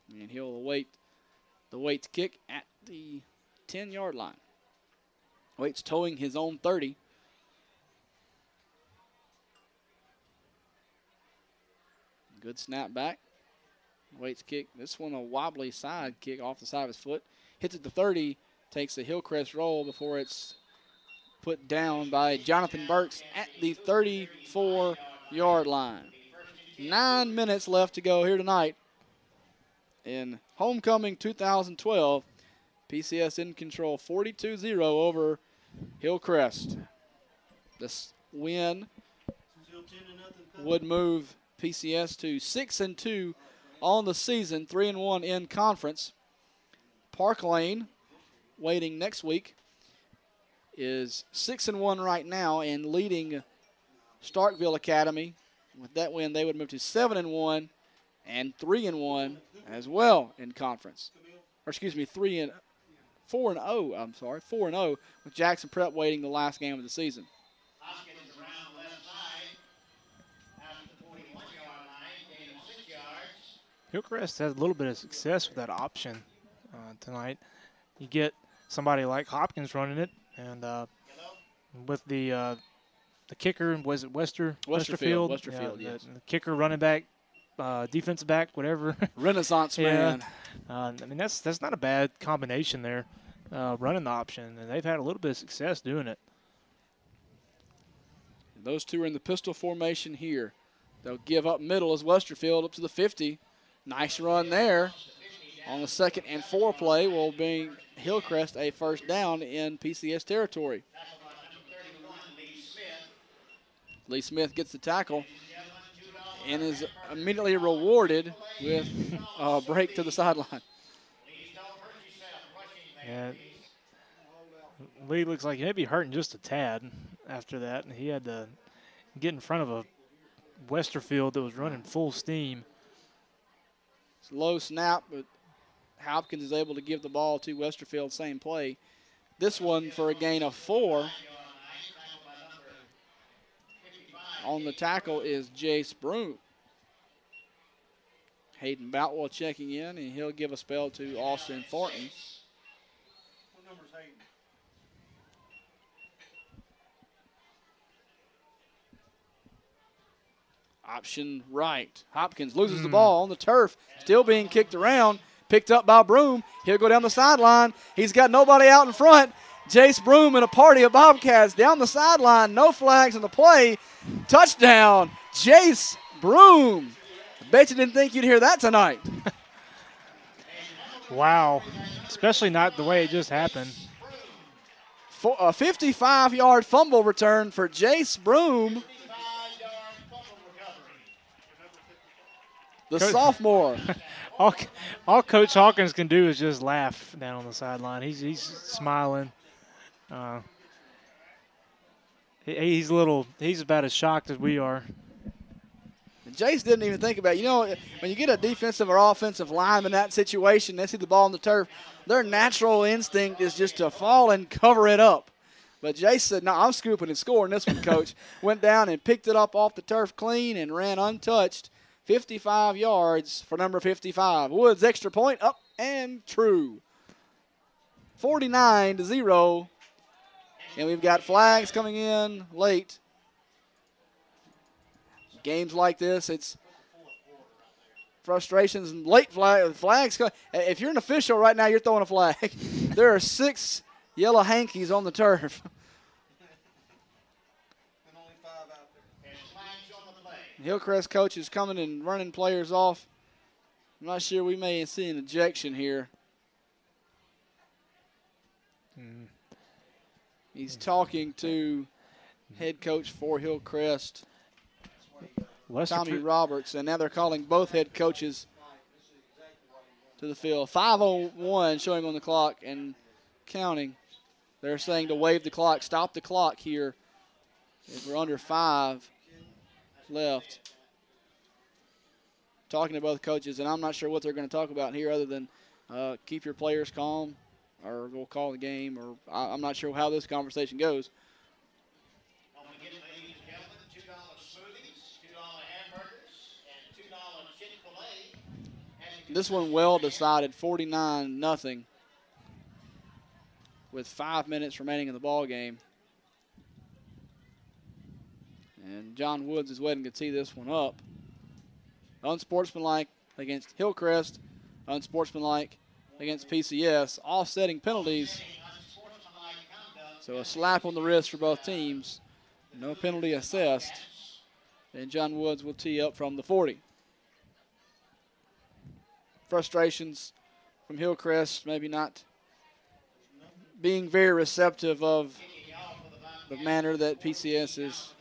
And he'll await the Waits kick at the 10-yard line. Waits towing his own 30. Good snap back. Waits kick. This one a wobbly side kick off the side of his foot. Hits at the 30, takes the Hillcrest roll before it's put down by Jonathan Burks at the 34-yard line. 9 minutes left to go here tonight in homecoming 2012. PCS in control 42-0 over Hillcrest. This win would move PCS to 6-2 on the season, 3-1 in conference. Park Lane, waiting next week, is 6-1 right now and leading Starkville Academy. With that win, they would move to 7-1 and 3-1 as well in conference. Or excuse me, 4-0. I'm sorry, 4-0 with Jackson Prep waiting the last game of the season. Hillcrest has a little bit of success with that option tonight. You get somebody like Hopkins running it, and with the kicker, was it Westerfield? Westerfield, yes. The kicker, running back, defensive back, whatever. Renaissance man. I mean, that's not a bad combination there, running the option, and they've had a little bit of success doing it. Those two are in the pistol formation here. They'll give up middle as Westerfield up to the 50. Nice run there. On the 2nd and 4 play will bring Hillcrest a first down in PCS territory. Lee Smith gets the tackle and is immediately rewarded with a break to the sideline. Yeah, Lee looks like he may be hurting just a tad after that, and he had to get in front of a Westerfield that was running full steam. It's a low snap, but Hopkins is able to give the ball to Westerfield, same play. This one for a gain of 4. On the tackle is Jace Broom. Hayden Boutwell checking in, and he'll give a spell to Austin Thornton. What number is Hayden? Option right. Hopkins loses the ball on the turf, still being kicked around. Picked up by Broom. He'll go down the sideline. He's got nobody out in front. Jace Broom and a party of Bobcats down the sideline. No flags on the play. Touchdown, Jace Broom. I bet you didn't think you'd hear that tonight. Wow. Especially not the way it just happened. For a 55-yard fumble return for Jace Broom. The sophomore. All Coach Hawkins can do is just laugh down on the sideline. He's smiling. He's about as shocked as we are. Jace didn't even think about it. You know, when you get a defensive or offensive lineman in that situation, they see the ball on the turf, their natural instinct is just to fall and cover it up. But Jace said, no, I'm scooping and scoring this one, Coach. Went down and picked it up off the turf clean and ran untouched. 55 yards for number 55. Woods extra point up and true. 49-0. And we've got flags coming in late. Games like this, it's frustrations and late flags. If you're an official right now, you're throwing a flag. There are 6 yellow hankies on the turf. Hillcrest coach is coming and running players off. I'm not sure, we may see an ejection here. He's talking to head coach for Hillcrest, Tommy Roberts, and now they're calling both head coaches to the field. 5:01 showing on the clock and counting. They're saying to wave the clock, stop the clock here If we're under 5 left. Talking to both coaches, and I'm not sure what they're going to talk about here other than keep your players calm, or we'll call the game, or I'm not sure how this conversation goes. This one well decided, 49-0, with 5 minutes remaining in the ball game. And John Woods is waiting to tee this one up. Unsportsmanlike against Hillcrest, unsportsmanlike against PCS, offsetting penalties. So a slap on the wrist for both teams. No penalty assessed. And John Woods will tee up from the 40. Frustrations from Hillcrest, maybe not being very receptive of the manner that PCS is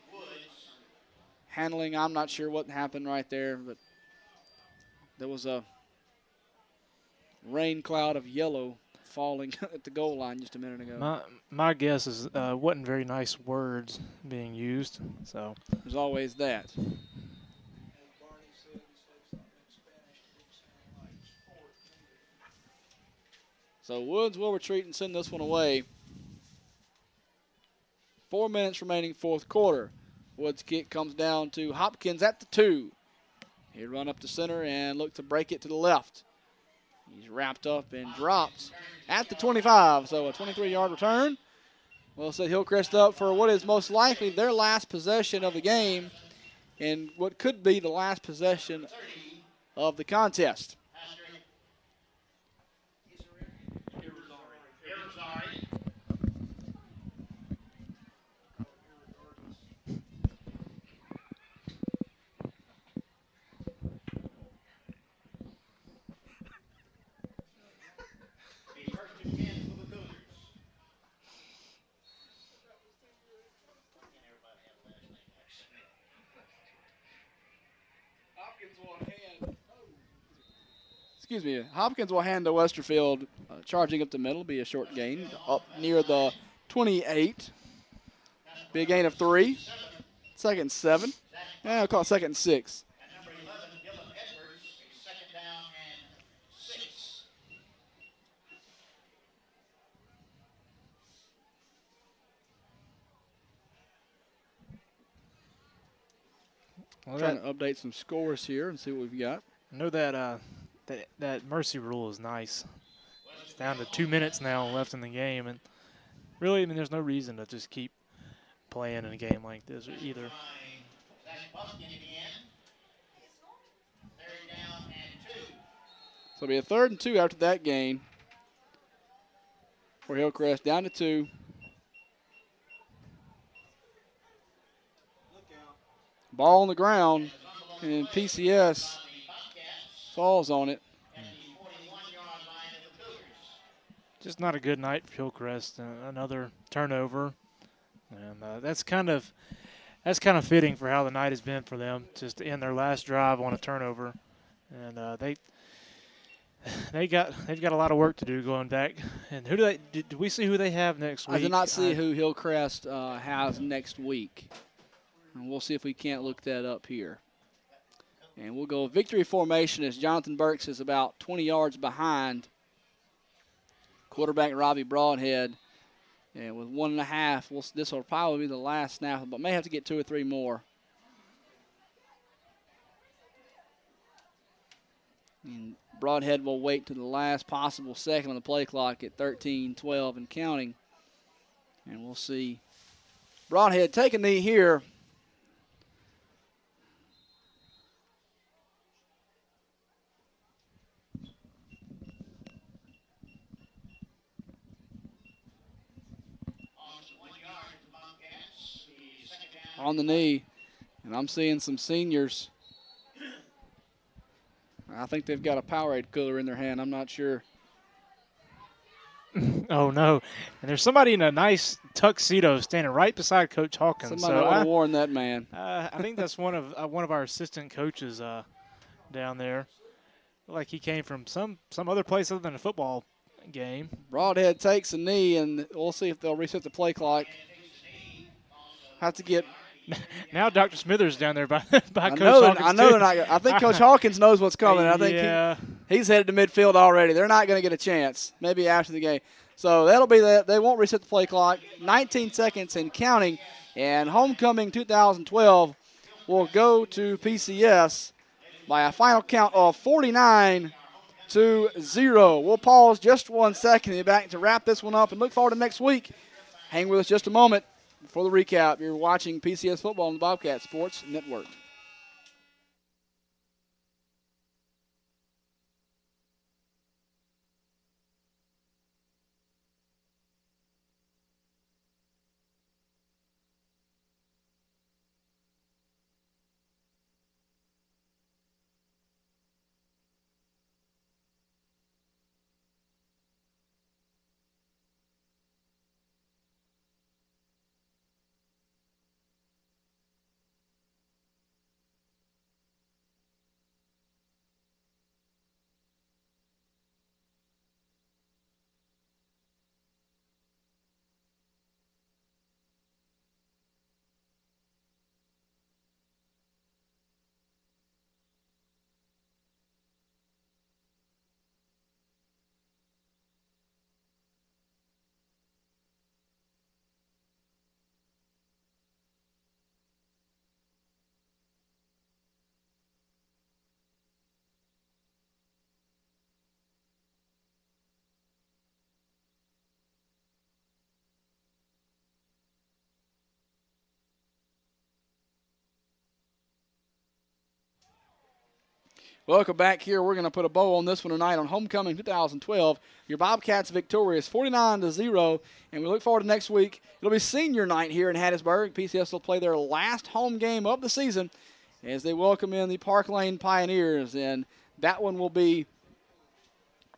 handling. I'm not sure what happened right there, but there was a rain cloud of yellow falling at the goal line just a minute ago. My guess is wasn't very nice words being used. So there's always that. So Woods will retreat and send this one away. 4 minutes remaining, fourth quarter. Woods' kick comes down to Hopkins at the 2. He run up the center and look to break it to the left. He's wrapped up and dropped at the 25. So a 23-yard return. We'll set Hillcrest up for what is most likely their last possession of the game and what could be the last possession of the contest. Hopkins will hand to Westerfield, charging up the middle, be a short gain, up near the 28. Be a gain of 3. Second and 7. I'll call it second and 6. Trying to update some scores here and see what we've got. I know that that mercy rule is nice. It's down to 2 minutes now left in the game, and really, I mean, there's no reason to just keep playing in a game like this either. So it'll be a 3rd and 2 after that gain for Hillcrest, down to 2. Ball on the ground, and PCS falls on it. Just not a good night for Hillcrest. Another turnover, and that's kind of fitting for how the night has been for them. Just to end their last drive on a turnover, and they've got a lot of work to do going back. And who do we see who they have next week? I did not see who Hillcrest has next week. And we'll see if we can't look that up here. And we'll go victory formation as Jonathan Burks is about 20 yards behind quarterback Robbie Broadhead. And with 1.5, this will probably be the last snap, but may have to get 2 or 3 more. And Broadhead will wait to the last possible second on the play clock at 13-12 and counting. And we'll see Broadhead take a knee here. On the knee, and I'm seeing some seniors. I think they've got a Powerade cooler in their hand. I'm not sure. Oh, no. And there's somebody in a nice tuxedo standing right beside Coach Hawkins. Somebody would have warned that man. I think that's one of our assistant coaches down there. Like he came from some other place other than a football game. Broadhead takes a knee, and we'll see if they'll reset the play clock. Have to get Now Dr. Smithers down there by Coach Hawkins. I know they're not. I think Coach Hawkins knows what's coming. I think he's headed to midfield already. They're not going to get a chance. Maybe after the game. So that'll be that. They won't reset the play clock. 19 seconds and counting. And homecoming 2012 will go to PCS by a final count of 49-0. We'll pause just 1 second and be back to wrap this one up and look forward to next week. Hang with us just a moment for the recap. You're watching PCS football on the Bobcat Sports Network. Welcome back here. We're going to put a bow on this one tonight on Homecoming 2012. Your Bobcats victorious 49-0, and we look forward to next week. It'll be senior night here in Hattiesburg. PCS will play their last home game of the season as they welcome in the Park Lane Pioneers, and that one will be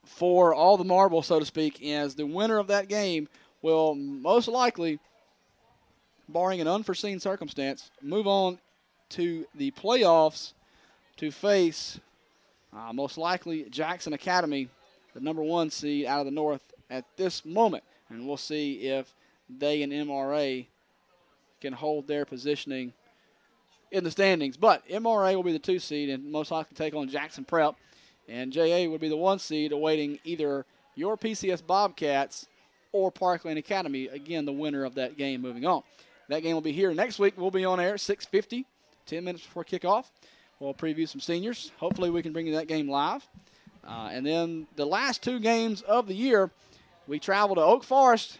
for all the marbles, so to speak, as the winner of that game will most likely, barring an unforeseen circumstance, move on to the playoffs to face most likely Jackson Academy, the number 1 seed out of the North at this moment. And we'll see if they and MRA can hold their positioning in the standings. But MRA will be the 2 seed and most likely take on Jackson Prep. And JA would be the 1 seed awaiting either your PCS Bobcats or Park Lane Academy. Again, the winner of that game moving on. That game will be here next week. We'll be on air at 6:50, 10 minutes before kickoff. We'll preview some seniors. Hopefully we can bring you that game live. And then the last 2 games of the year, we travel to Oak Forest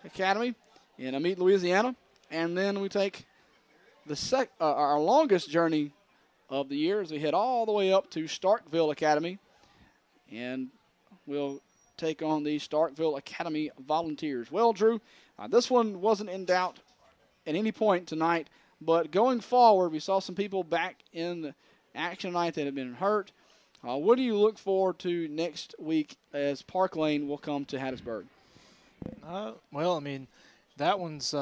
Academy in Amite, Louisiana. And then we take our longest journey of the year as we head all the way up to Starkville Academy. And we'll take on the Starkville Academy Volunteers. Well, Drew, this one wasn't in doubt at any point tonight. But going forward, we saw some people back in action tonight that have been hurt. What do you look forward to next week as Park Lane will come to Hattiesburg? Well, I mean, that one's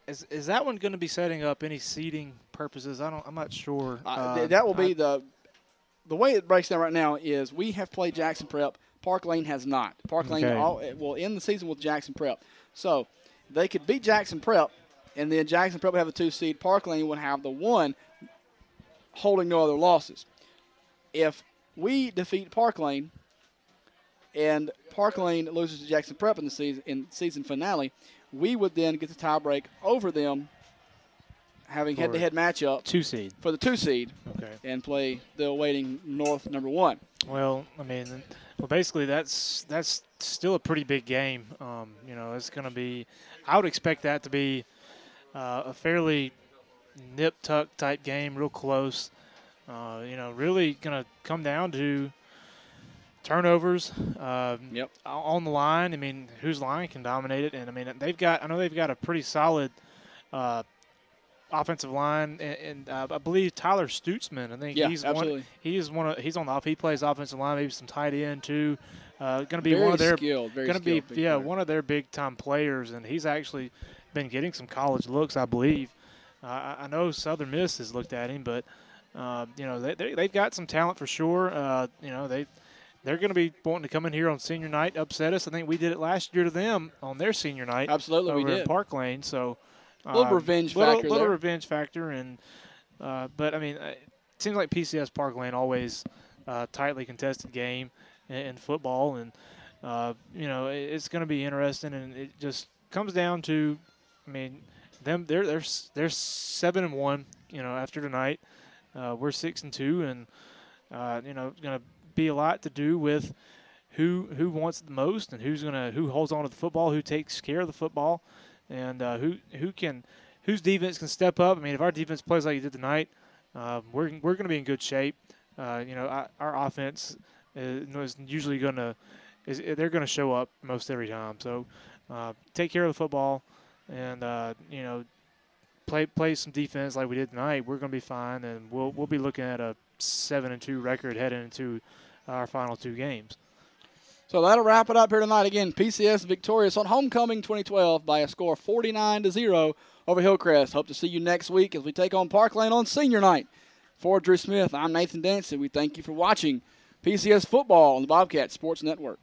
is that one going to be setting up any seating purposes? I'm not sure. That will be the way it breaks down right now is we have played Jackson Prep. Park Lane has not. Park Lane will end the season with Jackson Prep. So they could beat Jackson Prep. And then Jackson Prep would have the 2 seed. Park Lane would have the 1, holding no other losses. If we defeat Park Lane and Park Lane loses to Jackson Prep in the season finale, we would then get the tiebreak over them, having head-to-head matchup 2 seed for the 2 seed, and play the awaiting North number 1. Well, I mean, basically that's still a pretty big game. It's going to be. I would expect that to be a fairly nip-tuck type game, real close. Really going to come down to turnovers on the line. I mean, whose line can dominate it? And I mean, I know they've got a pretty solid offensive line, and I believe Tyler Stutzman. I think he's absolutely. He's on the he plays offensive line, maybe some tight end too. Going to be very one of their skilled, one of their big time players, and he's actually been getting some college looks, I believe. I know Southern Miss has looked at him, but they've got some talent for sure. They're going to be wanting to come in here on senior night, upset us. I think we did it last year to them on their senior night. Absolutely, over we did. at Park Lane. So, Little revenge factor little there. revenge factor, and but I mean, it seems like PCS Parkland always tightly contested game in football, and it's going to be interesting, and it just comes down to, I mean, they're 7-1, after tonight. We're 6-2, and it's going to be a lot to do with who wants it the most, and who holds on to the football, who takes care of the football, and whose defense can step up. I mean, if our defense plays like it did tonight, we're going to be in good shape. Our offense is usually they're going to show up most every time. So take care of the football, and play some defense like we did tonight. We're going to be fine, and we'll be looking at a 7-2 record heading into our final 2 games. So that'll wrap it up here tonight. Again, PCS victorious on Homecoming 2012 by a score of 49-0 over Hillcrest. Hope to see you next week as we take on Parkland on senior night. For Drew Smith, I'm Nathan Dancy. We thank you for watching PCS football on the Bobcat Sports Network.